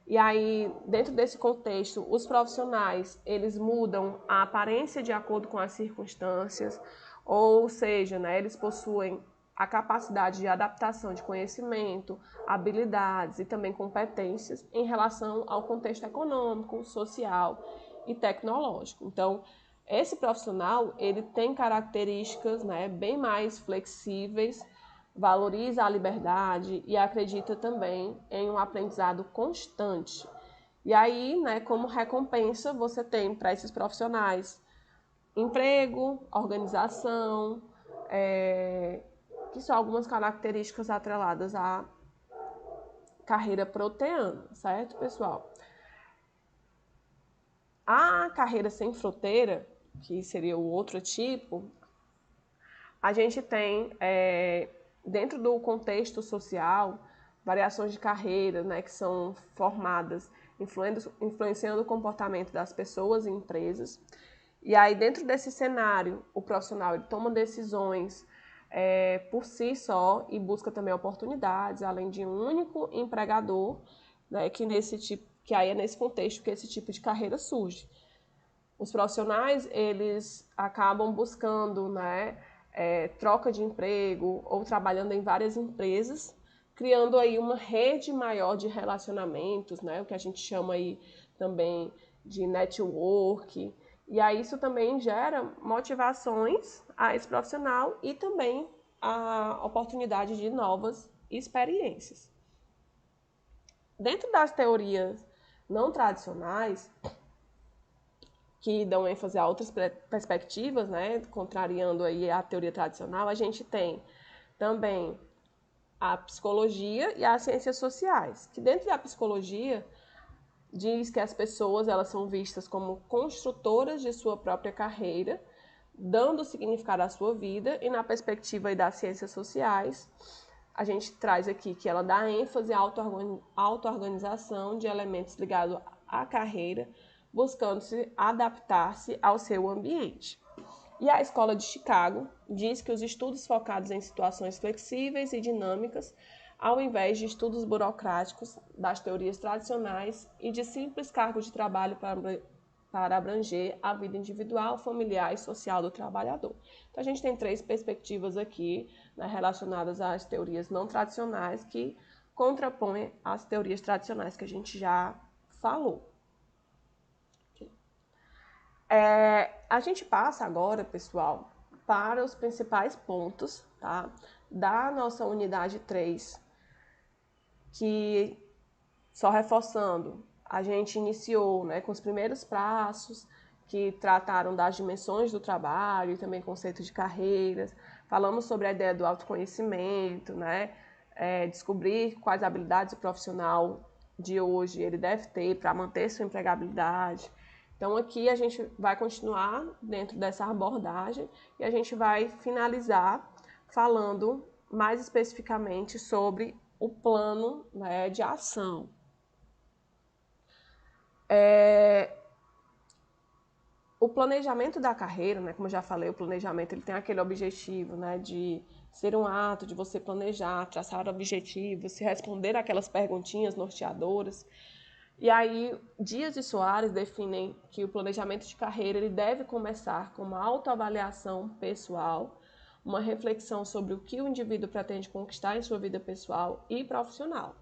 E aí, dentro desse contexto, os profissionais, eles mudam a aparência de acordo com as circunstâncias, ou seja, né, eles possuem a capacidade de adaptação de conhecimento, habilidades e também competências em relação ao contexto econômico, social e tecnológico. Então, esse profissional, ele tem características, né, bem mais flexíveis, valoriza a liberdade e acredita também em um aprendizado constante. E aí, né, como recompensa, você tem para esses profissionais emprego, organização, que são algumas características atreladas à carreira proteana, certo, pessoal? A carreira sem fronteira, que seria o outro tipo, a gente tem, dentro do contexto social, variações de carreira, né, que são formadas, influenciando o comportamento das pessoas e empresas. E aí, dentro desse cenário, o profissional ele toma decisões por si só e busca também oportunidades, além de um único empregador, né, que aí é nesse contexto que esse tipo de carreira surge. Os profissionais, eles acabam buscando, né, troca de emprego ou trabalhando em várias empresas, criando aí uma rede maior de relacionamentos, né, o que a gente chama aí também de network. E aí isso também gera motivações a esse profissional e também a oportunidade de novas experiências. Dentro das teorias não tradicionais, que dão ênfase a outras perspectivas, né, contrariando aí a teoria tradicional, a gente tem também a psicologia e as ciências sociais, que dentro da psicologia diz que as pessoas elas são vistas como construtoras de sua própria carreira, dando significado à sua vida, e na perspectiva das ciências sociais, a gente traz aqui que ela dá ênfase à auto-organização de elementos ligados à carreira, buscando se adaptar-se ao seu ambiente. E a Escola de Chicago diz que os estudos focados em situações flexíveis e dinâmicas, ao invés de estudos burocráticos das teorias tradicionais e de simples cargos de trabalho para abranger a vida individual, familiar e social do trabalhador. Então, a gente tem três perspectivas aqui, né, relacionadas às teorias não tradicionais que contrapõem as teorias tradicionais que a gente já falou. A gente passa agora, pessoal, para os principais pontos, tá, da nossa unidade 3, que, só reforçando, a gente iniciou, né, com os primeiros passos, que trataram das dimensões do trabalho e também conceito de carreiras. Falamos sobre a ideia do autoconhecimento, né, descobrir quais habilidades o profissional de hoje ele deve ter para manter sua empregabilidade. Então, aqui a gente vai continuar dentro dessa abordagem e a gente vai finalizar falando mais especificamente sobre o plano, né, de ação. O planejamento da carreira, né, como eu já falei, o planejamento ele tem aquele objetivo, né, de ser um ato de você planejar, traçar objetivos, se responder aquelas perguntinhas norteadoras. E aí, Dias e Soares definem que o planejamento de carreira ele deve começar com uma autoavaliação pessoal, uma reflexão sobre o que o indivíduo pretende conquistar em sua vida pessoal e profissional.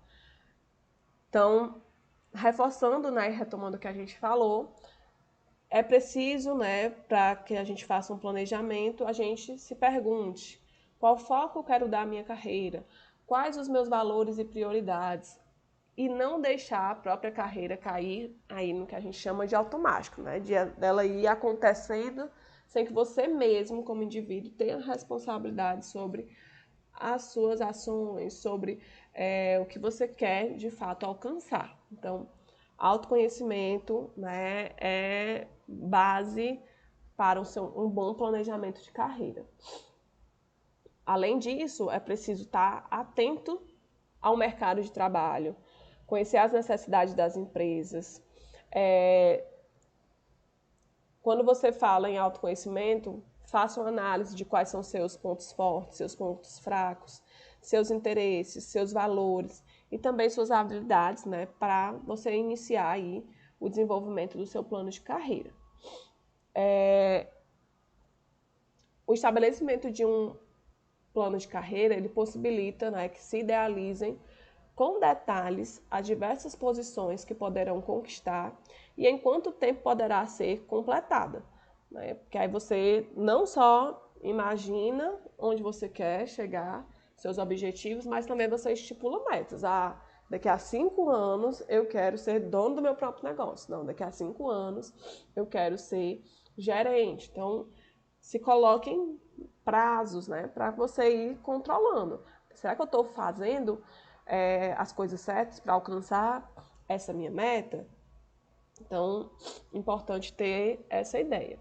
Então, reforçando, né, e retomando o que a gente falou, é preciso, né, para que a gente faça um planejamento, a gente se pergunte qual foco eu quero dar à minha carreira, quais os meus valores e prioridades, e não deixar a própria carreira cair aí no que a gente chama de automático, né, dela ir acontecendo sem que você mesmo, como indivíduo, tenha responsabilidade sobre as suas ações, sobre o que você quer de fato alcançar. Então, autoconhecimento, né, é base para um bom planejamento de carreira. Além disso, é preciso estar atento ao mercado de trabalho, conhecer as necessidades das empresas. Quando você fala em autoconhecimento, faça uma análise de quais são seus pontos fortes, seus pontos fracos, seus interesses, seus valores e também suas habilidades, né, para você iniciar aí o desenvolvimento do seu plano de carreira. O estabelecimento de um plano de carreira, ele possibilita, né, que se idealizem com detalhes as diversas posições que poderão conquistar e em quanto tempo poderá ser completada. Né? Porque aí você não só imagina onde você quer chegar, seus objetivos, mas também você estipula metas. Daqui a 5 anos eu quero ser dono do meu próprio negócio. Não, daqui a 5 anos eu quero ser gerente. Então, se coloquem prazos, né, para você ir controlando. Será que eu estou fazendo as coisas certas para alcançar essa minha meta? Então, importante ter essa ideia.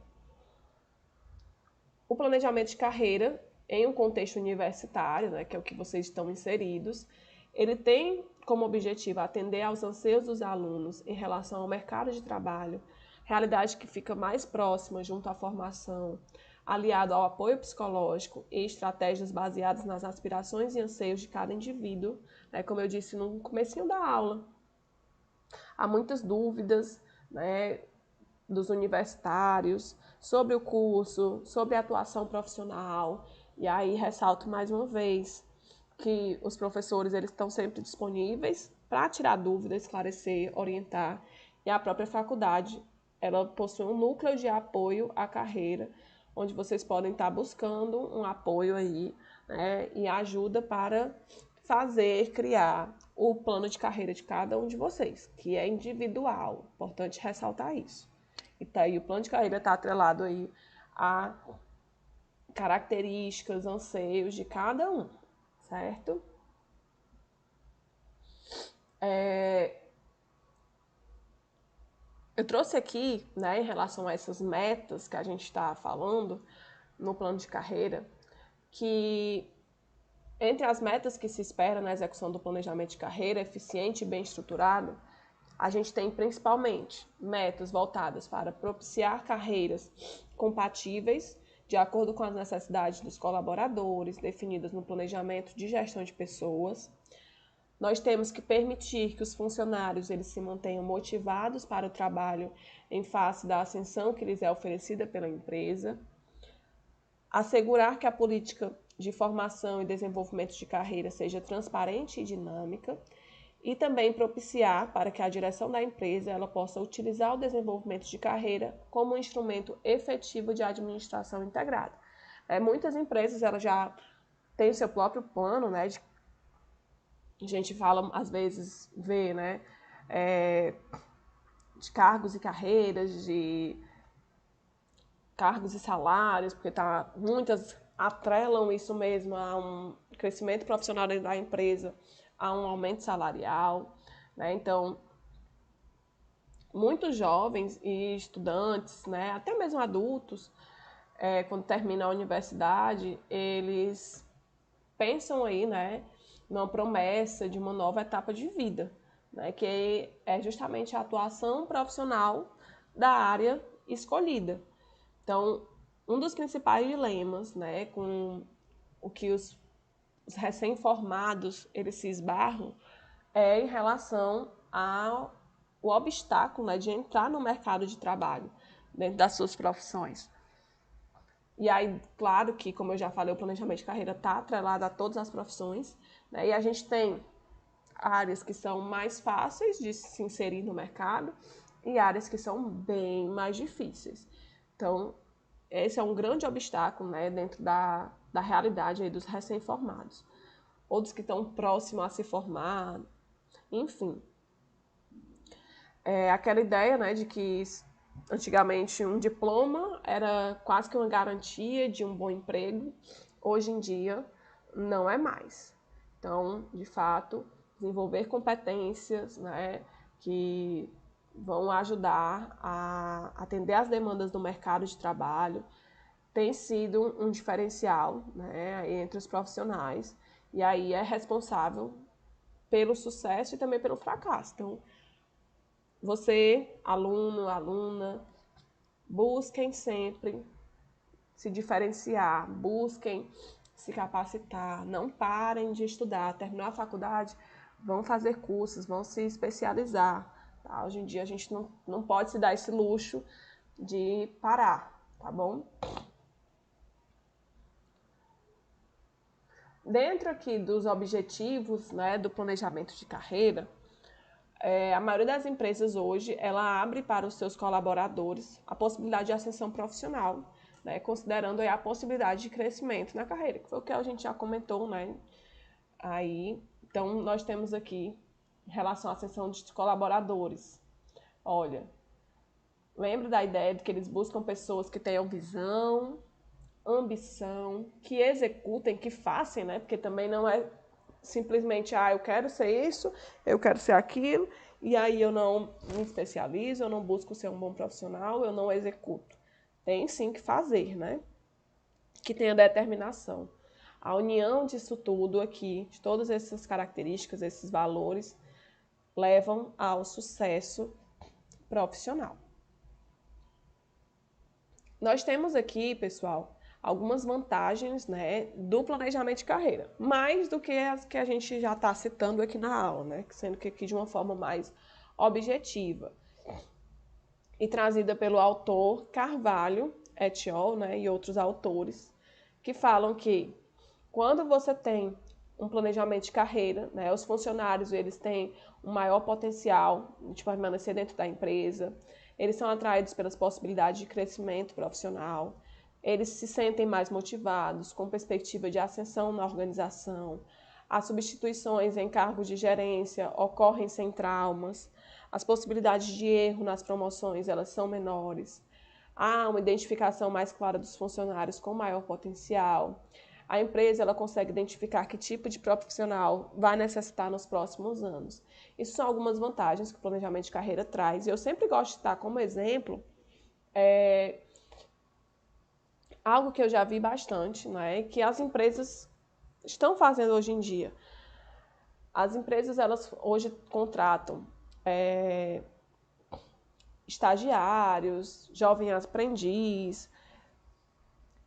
O planejamento de carreira em um contexto universitário, né, que é o que vocês estão inseridos, ele tem como objetivo atender aos anseios dos alunos em relação ao mercado de trabalho, realidade que fica mais próxima junto à formação, aliado ao apoio psicológico e estratégias baseadas nas aspirações e anseios de cada indivíduo, né, como eu disse no comecinho da aula. Há muitas dúvidas, né, dos universitários sobre o curso, sobre a atuação profissional, e aí ressalto mais uma vez que os professores eles estão sempre disponíveis para tirar dúvidas, esclarecer, orientar, e a própria faculdade ela possui um núcleo de apoio à carreira, onde vocês podem estar buscando um apoio aí, né, e ajuda para criar o plano de carreira de cada um de vocês, que é individual, importante ressaltar isso. E tá aí, o plano de carreira está atrelado aí a características, anseios de cada um, certo? Eu trouxe aqui, né, em relação a essas metas que a gente está falando no plano de carreira, que entre as metas que se espera na execução do planejamento de carreira eficiente e bem estruturado, a gente tem principalmente metas voltadas para propiciar carreiras compatíveis de acordo com as necessidades dos colaboradores, definidas no planejamento de gestão de pessoas. Nós temos que permitir que os funcionários eles se mantenham motivados para o trabalho em face da ascensão que lhes é oferecida pela empresa. Assegurar que a política de formação e desenvolvimento de carreira seja transparente e dinâmica. E também propiciar para que a direção da empresa ela possa utilizar o desenvolvimento de carreira como um instrumento efetivo de administração integrada. Muitas empresas elas já têm o seu próprio plano, né? A gente fala, às vezes, vê, né? De cargos e carreiras, de cargos e salários, porque muitas atrelam isso mesmo a um crescimento profissional da empresa, a um aumento salarial, né? Então, muitos jovens e estudantes, né, até mesmo adultos, quando terminam a universidade, eles pensam aí, né, numa promessa de uma nova etapa de vida, né, que é justamente a atuação profissional da área escolhida. Então, um dos principais dilemas, né, com o que os recém-formados eles se esbarram é em relação ao obstáculo, né, de entrar no mercado de trabalho dentro das suas profissões. E aí, claro que, como eu já falei, o planejamento de carreira está atrelado a todas as profissões, né, e a gente tem áreas que são mais fáceis de se inserir no mercado e áreas que são bem mais difíceis. Então, esse é um grande obstáculo, né, dentro da realidade aí dos recém-formados. Outros que estão próximos a se formar, enfim. É aquela ideia, né, de que antigamente um diploma era quase que uma garantia de um bom emprego. Hoje em dia, não é mais. Então, de fato, desenvolver competências, né, que vão ajudar a atender às demandas do mercado de trabalho tem sido um diferencial, né, entre os profissionais. E aí é responsável pelo sucesso e também pelo fracasso. Então, você, aluno, aluna, busquem sempre se diferenciar, busquem se capacitar, não parem de estudar. Terminar a faculdade, vão fazer cursos, vão se especializar. Tá? Hoje em dia a gente não pode se dar esse luxo de parar, tá bom? Dentro aqui dos objetivos, né, do planejamento de carreira, a maioria das empresas hoje, ela abre para os seus colaboradores a possibilidade de ascensão profissional, né, considerando aí a possibilidade de crescimento na carreira, que foi o que a gente já comentou, né? Aí, então, nós temos aqui, em relação à ascensão de colaboradores, olha, lembra da ideia de que eles buscam pessoas que tenham visão, ambição, que executem, que façam, né? Porque também não é simplesmente, eu quero ser isso, eu quero ser aquilo, e aí eu não me especializo, eu não busco ser um bom profissional, eu não executo. Tem sim que fazer, né? Que tenha determinação. A união disso tudo aqui, de todas essas características, esses valores, levam ao sucesso profissional. Nós temos aqui, pessoal, algumas vantagens, né, do planejamento de carreira, mais do que as que a gente já está citando aqui na aula, né, sendo que aqui de uma forma mais objetiva e trazida pelo autor Carvalho et al., né, e outros autores, que falam que quando você tem um planejamento de carreira, né, os funcionários eles têm um maior potencial de permanecer dentro da empresa, eles são atraídos pelas possibilidades de crescimento profissional, eles se sentem mais motivados, com perspectiva de ascensão na organização, as substituições em cargos de gerência ocorrem sem traumas, as possibilidades de erro nas promoções elas são menores, há uma identificação mais clara dos funcionários com maior potencial, a empresa ela consegue identificar que tipo de profissional vai necessitar nos próximos anos. Isso são algumas vantagens que o planejamento de carreira traz. E eu sempre gosto de citar como exemplo algo que eu já vi bastante, né, que as empresas estão fazendo hoje em dia. As empresas elas hoje contratam estagiários, jovem aprendiz.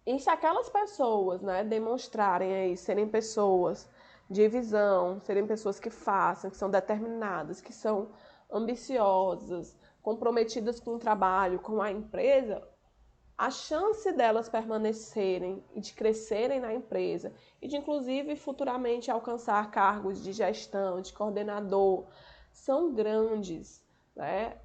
E se aquelas pessoas, né, demonstrarem aí serem pessoas de visão, serem pessoas que façam, que são determinadas, que são ambiciosas, comprometidas com o trabalho, com a empresa, a chance delas permanecerem e de crescerem na empresa e de, inclusive, futuramente alcançar cargos de gestão, de coordenador, são grandes, né?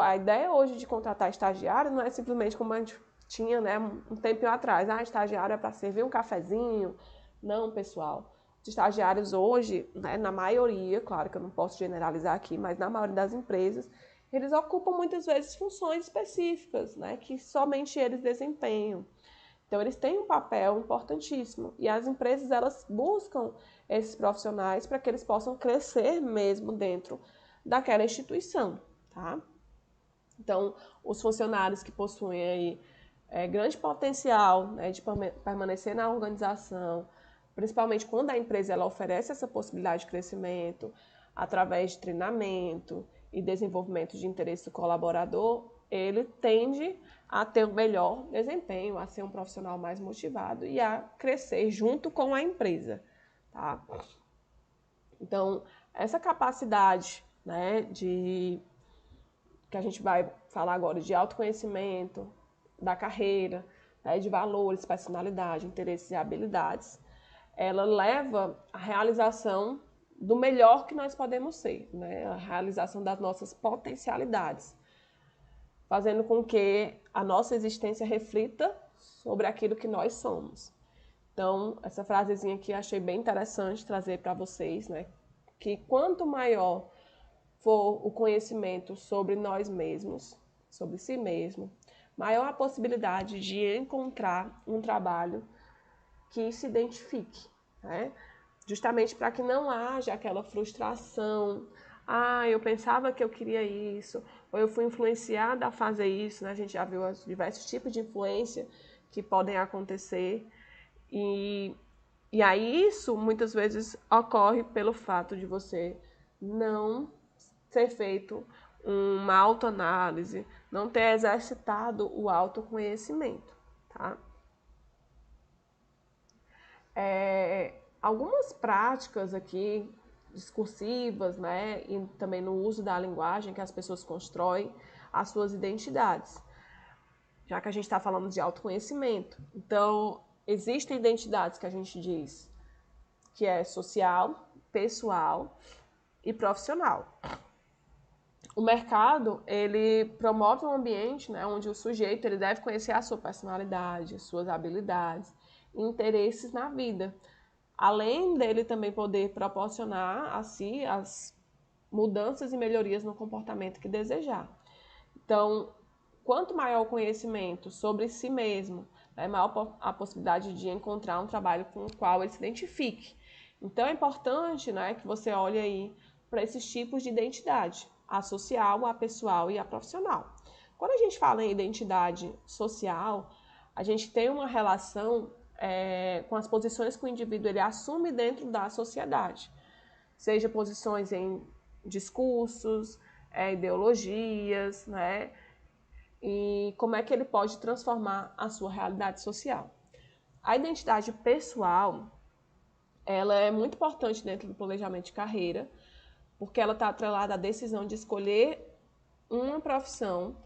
A ideia hoje de contratar estagiários não é simplesmente como a gente tinha, né, um tempinho atrás, estagiário é para servir um cafezinho. Não, pessoal. Os estagiários hoje, né, na maioria, claro que eu não posso generalizar aqui, mas na maioria das empresas, eles ocupam muitas vezes funções específicas, né, que somente eles desempenham. Então, eles têm um papel importantíssimo. E as empresas, elas buscam esses profissionais para que eles possam crescer mesmo dentro daquela instituição, tá? Então, os funcionários que possuem aí, grande potencial, né, de permanecer na organização, principalmente quando a empresa ela oferece essa possibilidade de crescimento, através de treinamento e desenvolvimento de interesse do colaborador, ele tende a ter um melhor desempenho, a ser um profissional mais motivado e a crescer junto com a empresa, tá? Então, essa capacidade, né, que a gente vai falar agora de autoconhecimento da carreira, né, de valores, personalidade, interesses e habilidades, ela leva à realização do melhor que nós podemos ser, né, a realização das nossas potencialidades, fazendo com que a nossa existência reflita sobre aquilo que nós somos. Então, essa frasezinha aqui eu achei bem interessante trazer para vocês, né? Que quanto maior for o conhecimento sobre nós mesmos, sobre si mesmo, maior a possibilidade de encontrar um trabalho que se identifique, né? Justamente para que não haja aquela frustração. Ah, eu pensava que eu queria isso, ou eu fui influenciada a fazer isso, né? A gente já viu os diversos tipos de influência que podem acontecer. E aí isso muitas vezes ocorre pelo fato de você não ter feito uma autoanálise, não ter exercitado o autoconhecimento, tá? Algumas práticas aqui discursivas, né, e também no uso da linguagem que as pessoas constroem as suas identidades, já que a gente está falando de autoconhecimento. Então, existem identidades que a gente diz que é social, pessoal e profissional. O mercado, ele promove um ambiente, né, onde o sujeito ele deve conhecer a sua personalidade, suas habilidades e interesses na vida, além dele também poder proporcionar a si as mudanças e melhorias no comportamento que desejar. Então, quanto maior o conhecimento sobre si mesmo, é maior a possibilidade de encontrar um trabalho com o qual ele se identifique. Então, é importante, né, que você olhe aí para esses tipos de identidade, a social, a pessoal e a profissional. Quando a gente fala em identidade social, a gente tem uma relação com as posições que o indivíduo ele assume dentro da sociedade, seja posições em discursos, ideologias, né? E como é que ele pode transformar a sua realidade social. A identidade pessoal, ela é muito importante dentro do planejamento de carreira, porque ela está atrelada à decisão de escolher uma profissão,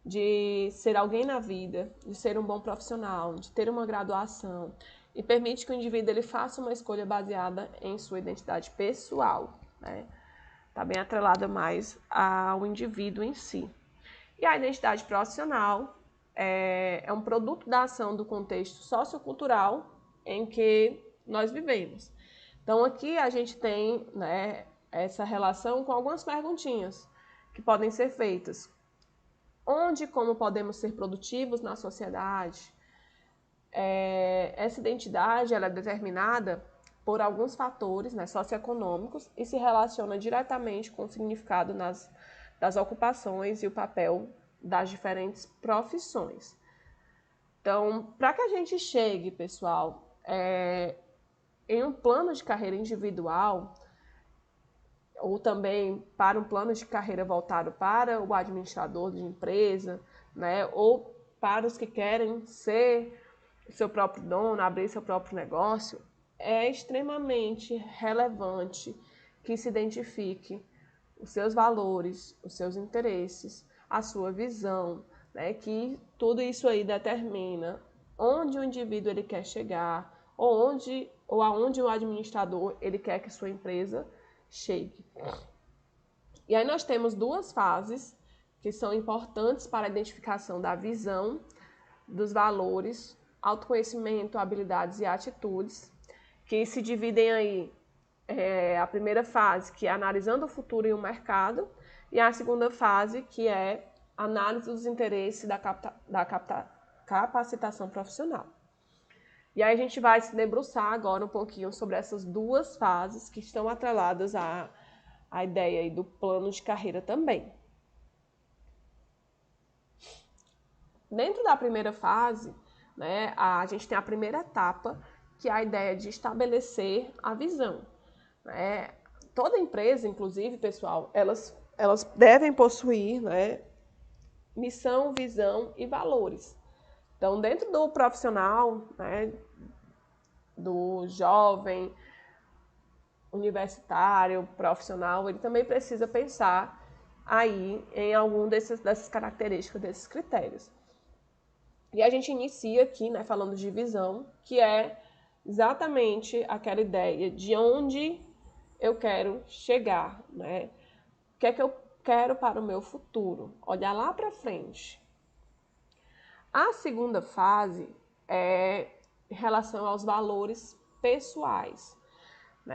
de ser alguém na vida, de ser um bom profissional, de ter uma graduação, e permite que o indivíduo ele faça uma escolha baseada em sua identidade pessoal, né? Está bem atrelada mais ao indivíduo em si. E a identidade profissional é um produto da ação do contexto sociocultural em que nós vivemos. Então aqui a gente tem, né, essa relação com algumas perguntinhas que podem ser feitas. Onde e como podemos ser produtivos na sociedade? Essa identidade ela é determinada por alguns fatores, né, socioeconômicos e se relaciona diretamente com o significado das ocupações e o papel das diferentes profissões. Então, para que a gente chegue, pessoal, em um plano de carreira individual, ou também para um plano de carreira voltado para o administrador de empresa, né, ou para os que querem ser seu próprio dono, abrir seu próprio negócio, é extremamente relevante que se identifique os seus valores, os seus interesses, a sua visão, né, que tudo isso aí determina onde o indivíduo ele quer chegar, ou aonde o administrador ele quer que sua empresa chegue. E aí nós temos duas fases que são importantes para a identificação da visão, dos valores, autoconhecimento, habilidades e atitudes, que se dividem aí a primeira fase, que é analisando o futuro e o mercado, e a segunda fase, que é análise dos interesses da capacitação profissional. E aí a gente vai se debruçar agora um pouquinho sobre essas duas fases que estão atreladas à ideia aí do plano de carreira também. Dentro da primeira fase, né, a gente tem a primeira etapa, que é a ideia de estabelecer a visão, né? toda empresa, inclusive, pessoal, elas devem possuir, né, missão, visão e valores. Então, dentro do profissional, né, do jovem, universitário, profissional, ele também precisa pensar aí em algum dessas características, desses critérios. E a gente inicia aqui, né, falando de visão, que é exatamente aquela ideia de onde eu quero chegar, né? O que é que eu quero para o meu futuro? Olhar lá para frente. A segunda fase é em relação aos valores pessoais.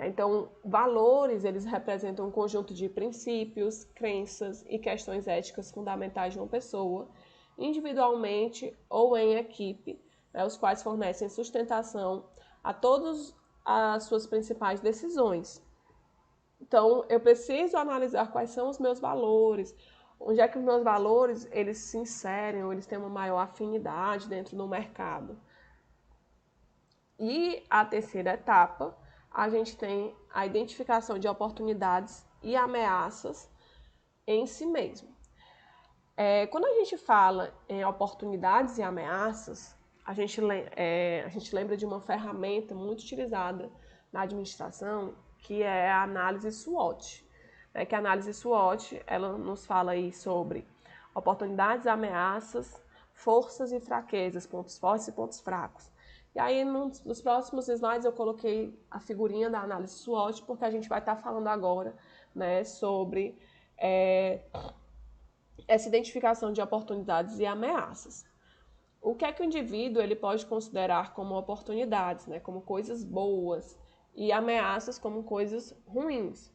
Então, valores, eles representam um conjunto de princípios, crenças e questões éticas fundamentais de uma pessoa, individualmente ou em equipe, né, os quais fornecem sustentação a todas as suas principais decisões. Então, eu preciso analisar quais são os meus valores, onde é que os meus valores eles se inserem, ou eles têm uma maior afinidade dentro do mercado. E a terceira etapa, a gente tem a identificação de oportunidades e ameaças em si mesmo. Quando a gente fala em oportunidades e ameaças, a gente lembra de uma ferramenta muito utilizada na administração, que é a análise SWOT. Que a análise SWOT, ela nos fala aí sobre oportunidades, ameaças, forças e fraquezas, pontos fortes e pontos fracos. E aí, nos próximos slides, eu coloquei a figurinha da análise SWOT, porque a gente vai estar falando agora, né, sobre essa identificação de oportunidades e ameaças. O que é que o indivíduo ele pode considerar como oportunidades, né, como coisas boas, e ameaças como coisas ruins,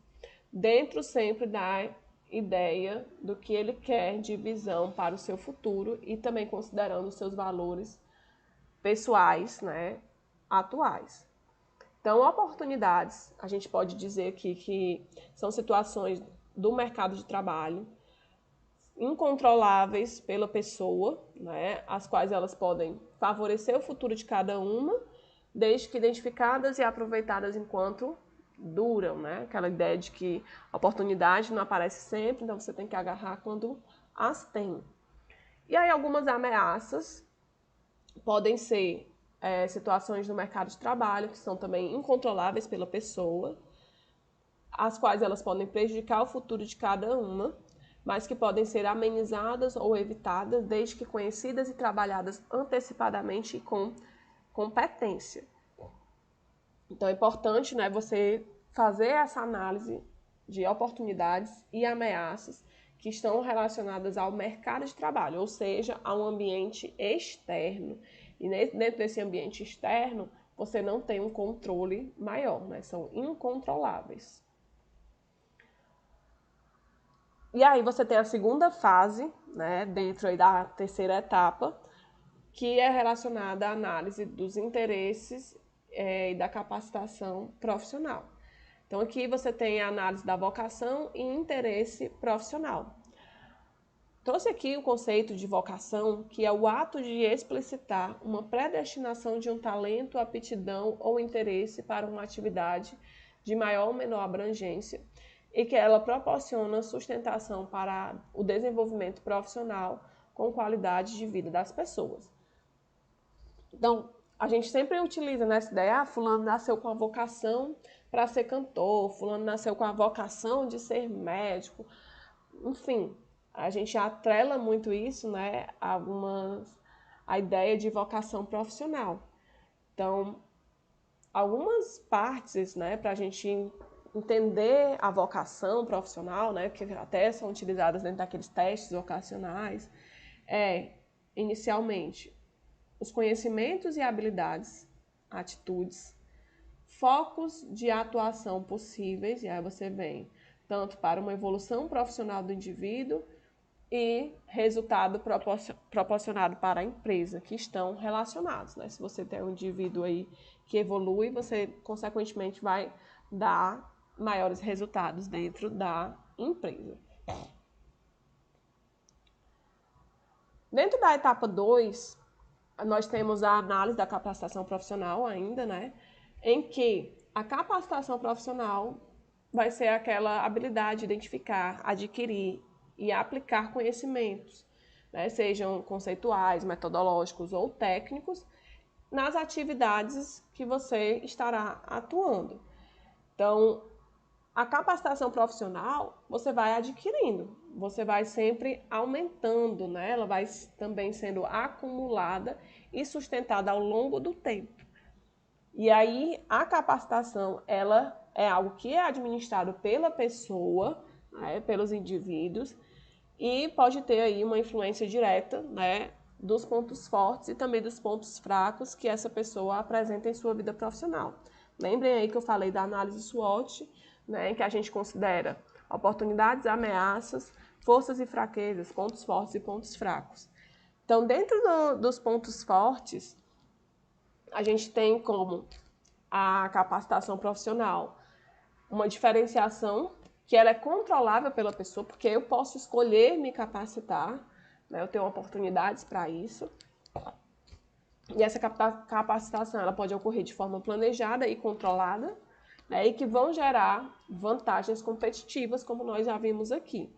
dentro sempre da ideia do que ele quer de visão para o seu futuro e também considerando os seus valores pessoais, né, atuais. Então, oportunidades, a gente pode dizer aqui que são situações do mercado de trabalho incontroláveis pela pessoa, né, as quais elas podem favorecer o futuro de cada uma, desde que identificadas e aproveitadas enquanto duram, né? Aquela ideia de que a oportunidade não aparece sempre, então você tem que agarrar quando as tem. E aí algumas ameaças podem ser situações no mercado de trabalho que são também incontroláveis pela pessoa, as quais elas podem prejudicar o futuro de cada uma, mas que podem ser amenizadas ou evitadas desde que conhecidas e trabalhadas antecipadamente e com competência. Então é importante, né, você fazer essa análise de oportunidades e ameaças que estão relacionadas ao mercado de trabalho, ou seja, a um ambiente externo. E dentro desse ambiente externo, você não tem um controle maior, né? São incontroláveis. E aí você tem a segunda fase, né, dentro aí da terceira etapa, que é relacionada à análise dos interesses e da capacitação profissional. Então, aqui você tem a análise da vocação e interesse profissional. Trouxe aqui o conceito de vocação, que é o ato de explicitar uma predestinação de um talento, aptidão ou interesse para uma atividade de maior ou menor abrangência e que ela proporciona sustentação para o desenvolvimento profissional com qualidade de vida das pessoas. Então, a gente sempre utiliza nessa ideia, fulano nasceu com a vocação para ser cantor, fulano nasceu com a vocação de ser médico, enfim, a gente atrela muito isso, né, a ideia de vocação profissional. Então, algumas partes, né, para a gente entender a vocação profissional, né, que até são utilizadas dentro daqueles testes vocacionais, inicialmente, os conhecimentos e habilidades, atitudes, focos de atuação possíveis, e aí você vem tanto para uma evolução profissional do indivíduo e resultado proporcionado para a empresa, que estão relacionados, né? Se você tem um indivíduo aí que evolui, você, consequentemente, vai dar maiores resultados dentro da empresa. Dentro da etapa 2, nós temos a análise da capacitação profissional ainda, né? Em que a capacitação profissional vai ser aquela habilidade de identificar, adquirir e aplicar conhecimentos, né, sejam conceituais, metodológicos ou técnicos, nas atividades que você estará atuando. Então, a capacitação profissional você vai adquirindo, você vai sempre aumentando, né? Ela vai também sendo acumulada e sustentada ao longo do tempo. E aí, a capacitação, ela é algo que é administrado pela pessoa, né, pelos indivíduos, e pode ter aí uma influência direta, né, dos pontos fortes e também dos pontos fracos que essa pessoa apresenta em sua vida profissional. Lembrem aí que eu falei da análise SWOT, né, em que a gente considera oportunidades, ameaças, forças e fraquezas, pontos fortes e pontos fracos. Então, dentro dos pontos fortes, a gente tem como a capacitação profissional uma diferenciação que ela é controlável pela pessoa, porque eu posso escolher me capacitar, né? Eu tenho oportunidades para isso. E essa capacitação ela pode ocorrer de forma planejada e controlada, né? E que vão gerar vantagens competitivas, como nós já vimos aqui.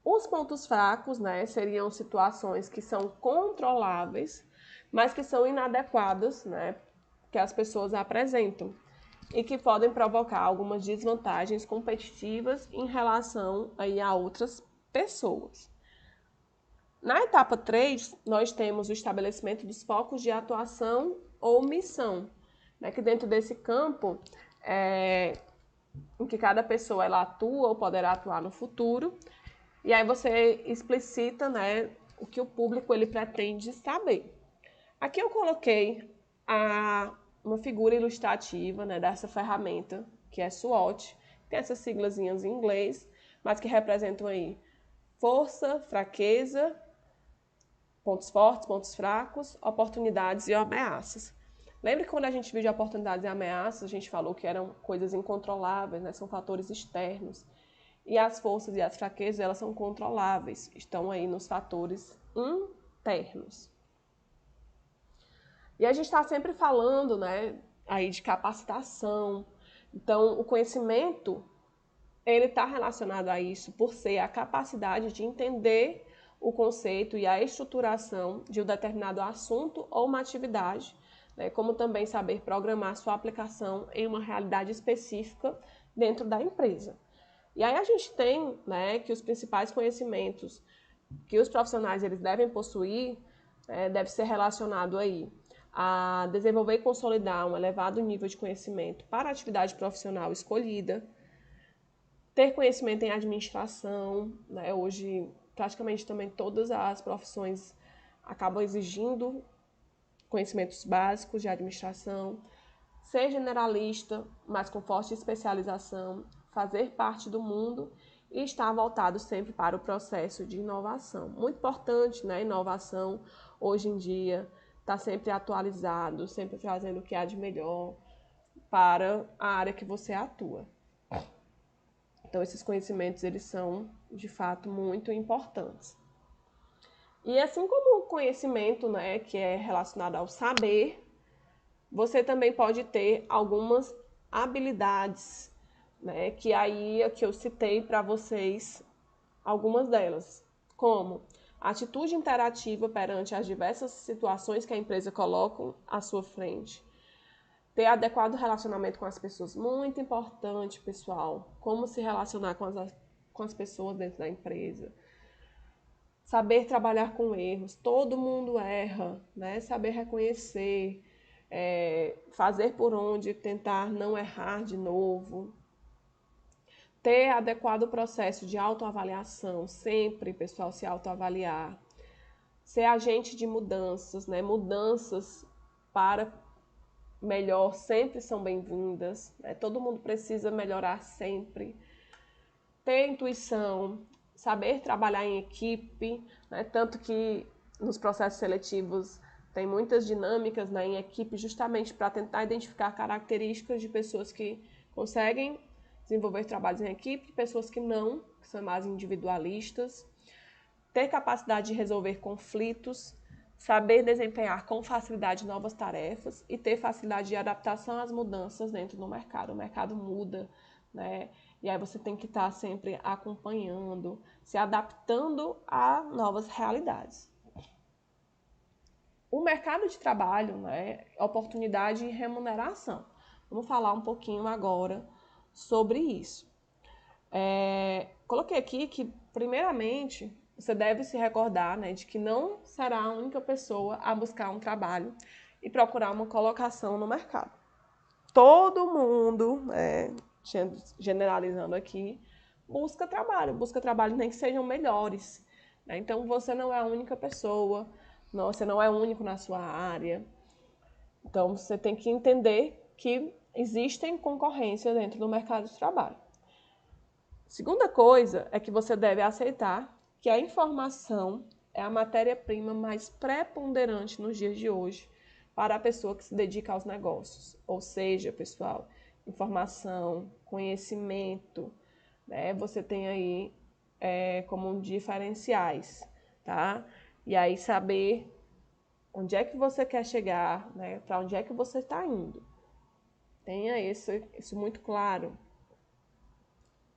Os pontos fracos, né, seriam situações que são controláveis, mas que são inadequadas, né, que as pessoas apresentam e que podem provocar algumas desvantagens competitivas em relação aí a outras pessoas. Na etapa 3, nós temos o estabelecimento dos focos de atuação ou missão, né, que dentro desse campo em que cada pessoa ela atua ou poderá atuar no futuro, e aí você explicita, né, o que o público ele pretende saber. Aqui eu coloquei uma figura ilustrativa, né, dessa ferramenta, que é SWOT. Tem essas siglazinhas em inglês, mas que representam aí força, fraqueza, pontos fortes, pontos fracos, oportunidades e ameaças. Lembra que quando a gente viu de oportunidades e ameaças, a gente falou que eram coisas incontroláveis, né, são fatores externos. E as forças e as fraquezas, elas são controláveis, estão aí nos fatores internos. E a gente está sempre falando, né, aí de capacitação. Então, o conhecimento, ele está relacionado a isso, por ser a capacidade de entender o conceito e a estruturação de um determinado assunto ou uma atividade, né, como também saber programar sua aplicação em uma realidade específica dentro da empresa. E aí a gente tem, né, que os principais conhecimentos que os profissionais eles devem possuir deve ser relacionado aí a desenvolver e consolidar um elevado nível de conhecimento para a atividade profissional escolhida, ter conhecimento em administração, né, hoje praticamente também todas as profissões acabam exigindo conhecimentos básicos de administração, ser generalista, mas com forte especialização, fazer parte do mundo e estar voltado sempre para o processo de inovação. Muito importante, né? Inovação, hoje em dia, está sempre atualizado, sempre trazendo o que há de melhor para a área que você atua. Então, esses conhecimentos, eles são, de fato, muito importantes. E assim como o conhecimento, né, que é relacionado ao saber, você também pode ter algumas habilidades, né, que aí é que eu citei para vocês algumas delas, como atitude interativa perante as diversas situações que a empresa coloca à sua frente, ter adequado relacionamento com as pessoas, muito importante, pessoal, como se relacionar com as pessoas dentro da empresa, saber trabalhar com erros, todo mundo erra, né, saber reconhecer, fazer por onde, tentar não errar de novo. Ter adequado processo de autoavaliação, sempre, pessoal, se autoavaliar. Ser agente de mudanças, né? Mudanças para melhor sempre são bem-vindas, né? Todo mundo precisa melhorar sempre. Ter intuição, saber trabalhar em equipe, né? Tanto que nos processos seletivos tem muitas dinâmicas, né, em equipe, justamente para tentar identificar características de pessoas que conseguem desenvolver trabalhos em equipe, pessoas que não, que são mais individualistas. Ter capacidade de resolver conflitos, saber desempenhar com facilidade novas tarefas e ter facilidade de adaptação às mudanças dentro do mercado. O mercado muda, né? E aí você tem que estar sempre acompanhando, se adaptando a novas realidades. O mercado de trabalho, né, oportunidade e remuneração. Vamos falar um pouquinho agora sobre isso. Coloquei aqui que, primeiramente, você deve se recordar, né, de que não será a única pessoa a buscar um trabalho e procurar uma colocação no mercado. Todo mundo, generalizando aqui, busca trabalho nem que sejam melhores, né? Então, você não é a única pessoa, você não é único na sua área. Então, você tem que entender que existem concorrência dentro do mercado de trabalho. Segunda coisa é que você deve aceitar que a informação é a matéria-prima mais preponderante nos dias de hoje para a pessoa que se dedica aos negócios. Ou seja, pessoal, informação, conhecimento, né? Você tem aí como diferenciais, tá? E aí saber onde é que você quer chegar, né? Para onde é que você está indo. Tenha isso muito claro.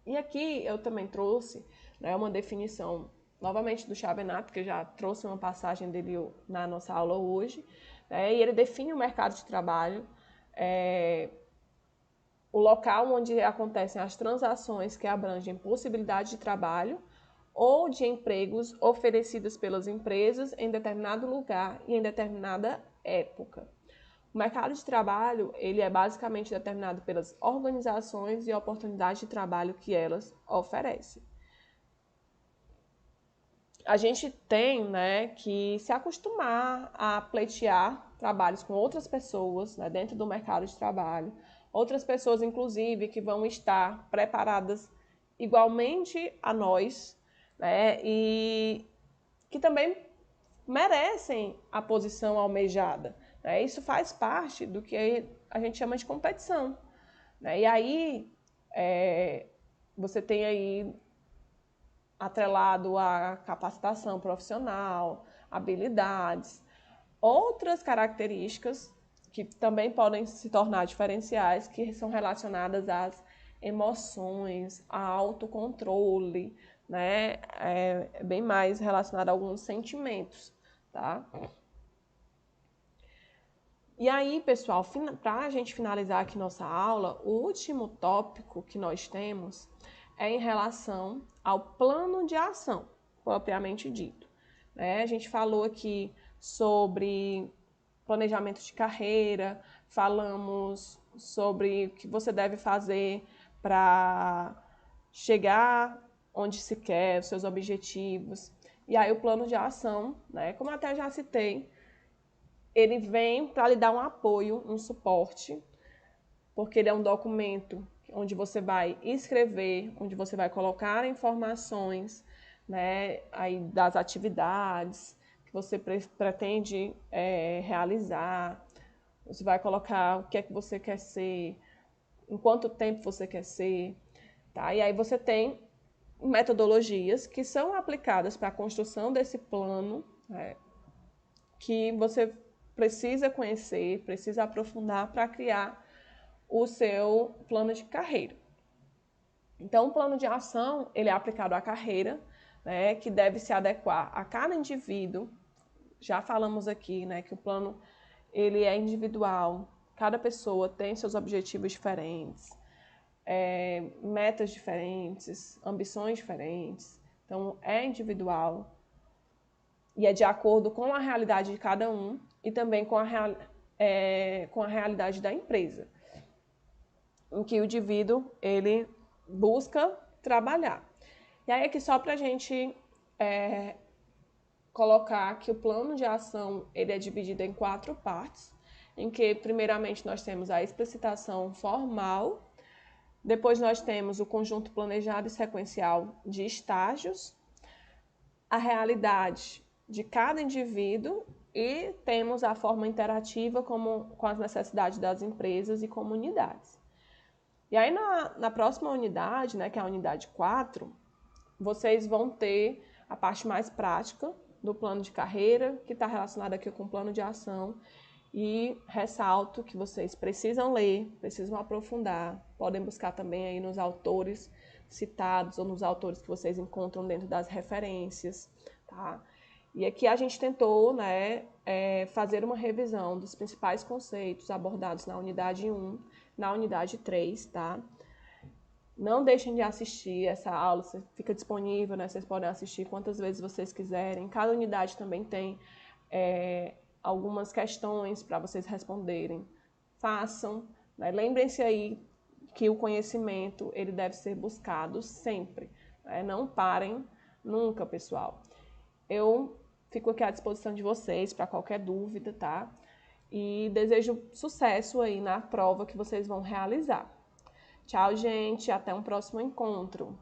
E aqui eu também trouxe, né, uma definição, novamente, do Chavenato, porque eu já trouxe uma passagem dele na nossa aula hoje, né, e ele define o mercado de trabalho, o local onde acontecem as transações que abrangem possibilidade de trabalho ou de empregos oferecidos pelas empresas em determinado lugar e em determinada época. O mercado de trabalho, ele é basicamente determinado pelas organizações e oportunidades de trabalho que elas oferecem. A gente tem, né, que se acostumar a pleitear trabalhos com outras pessoas, né, dentro do mercado de trabalho, outras pessoas, inclusive, que vão estar preparadas igualmente a nós, né, e que também merecem a posição almejada. Né? Isso faz parte do que a gente chama de competição. Né? E aí, você tem aí atrelado a capacitação profissional, habilidades, outras características que também podem se tornar diferenciais, que são relacionadas às emoções, ao autocontrole, né? Bem mais relacionado a alguns sentimentos, tá? E aí, pessoal, para a gente finalizar aqui nossa aula, o último tópico que nós temos é em relação ao plano de ação, propriamente dito. A gente falou aqui sobre planejamento de carreira, falamos sobre o que você deve fazer para chegar onde se quer, os seus objetivos. E aí o plano de ação, né, como até já citei, ele vem para lhe dar um apoio, um suporte, porque ele é um documento onde você vai escrever, onde você vai colocar informações, né, aí das atividades que você pretende realizar. Você vai colocar o que é que você quer ser, em quanto tempo você quer ser, tá? E aí você tem metodologias que são aplicadas para a construção desse plano, né, que você precisa conhecer, precisa aprofundar para criar o seu plano de carreira. Então, o plano de ação, ele é aplicado à carreira, né, que deve se adequar a cada indivíduo. Já falamos aqui, né, que o plano ele é individual, cada pessoa tem seus objetivos diferentes, metas diferentes, ambições diferentes, então é individual e é de acordo com a realidade de cada um e também com a realidade da empresa, em que o indivíduo ele busca trabalhar. E aí aqui só para a gente colocar que o plano de ação ele é dividido em 4 partes, em que primeiramente nós temos a explicitação formal, depois nós temos o conjunto planejado e sequencial de estágios, a realidade de cada indivíduo e temos a forma interativa com as necessidades das empresas e comunidades. E aí na próxima unidade, né, que é a unidade 4, vocês vão ter a parte mais prática do plano de carreira, que está relacionada aqui com o plano de ação, E ressalto que vocês precisam ler, precisam aprofundar, podem buscar também aí nos autores citados ou nos autores que vocês encontram dentro das referências, tá? E aqui a gente tentou, né, fazer uma revisão dos principais conceitos abordados na unidade 1, na unidade 3, tá? Não deixem de assistir essa aula, fica disponível, né? Vocês podem assistir quantas vezes vocês quiserem. Cada unidade também tem algumas questões para vocês responderem. Façam, né? Lembrem-se aí que o conhecimento ele deve ser buscado sempre, né? Não parem nunca, pessoal. Eu fico aqui à disposição de vocês para qualquer dúvida, tá? E desejo sucesso aí na prova que vocês vão realizar. Tchau, gente. Até um próximo encontro.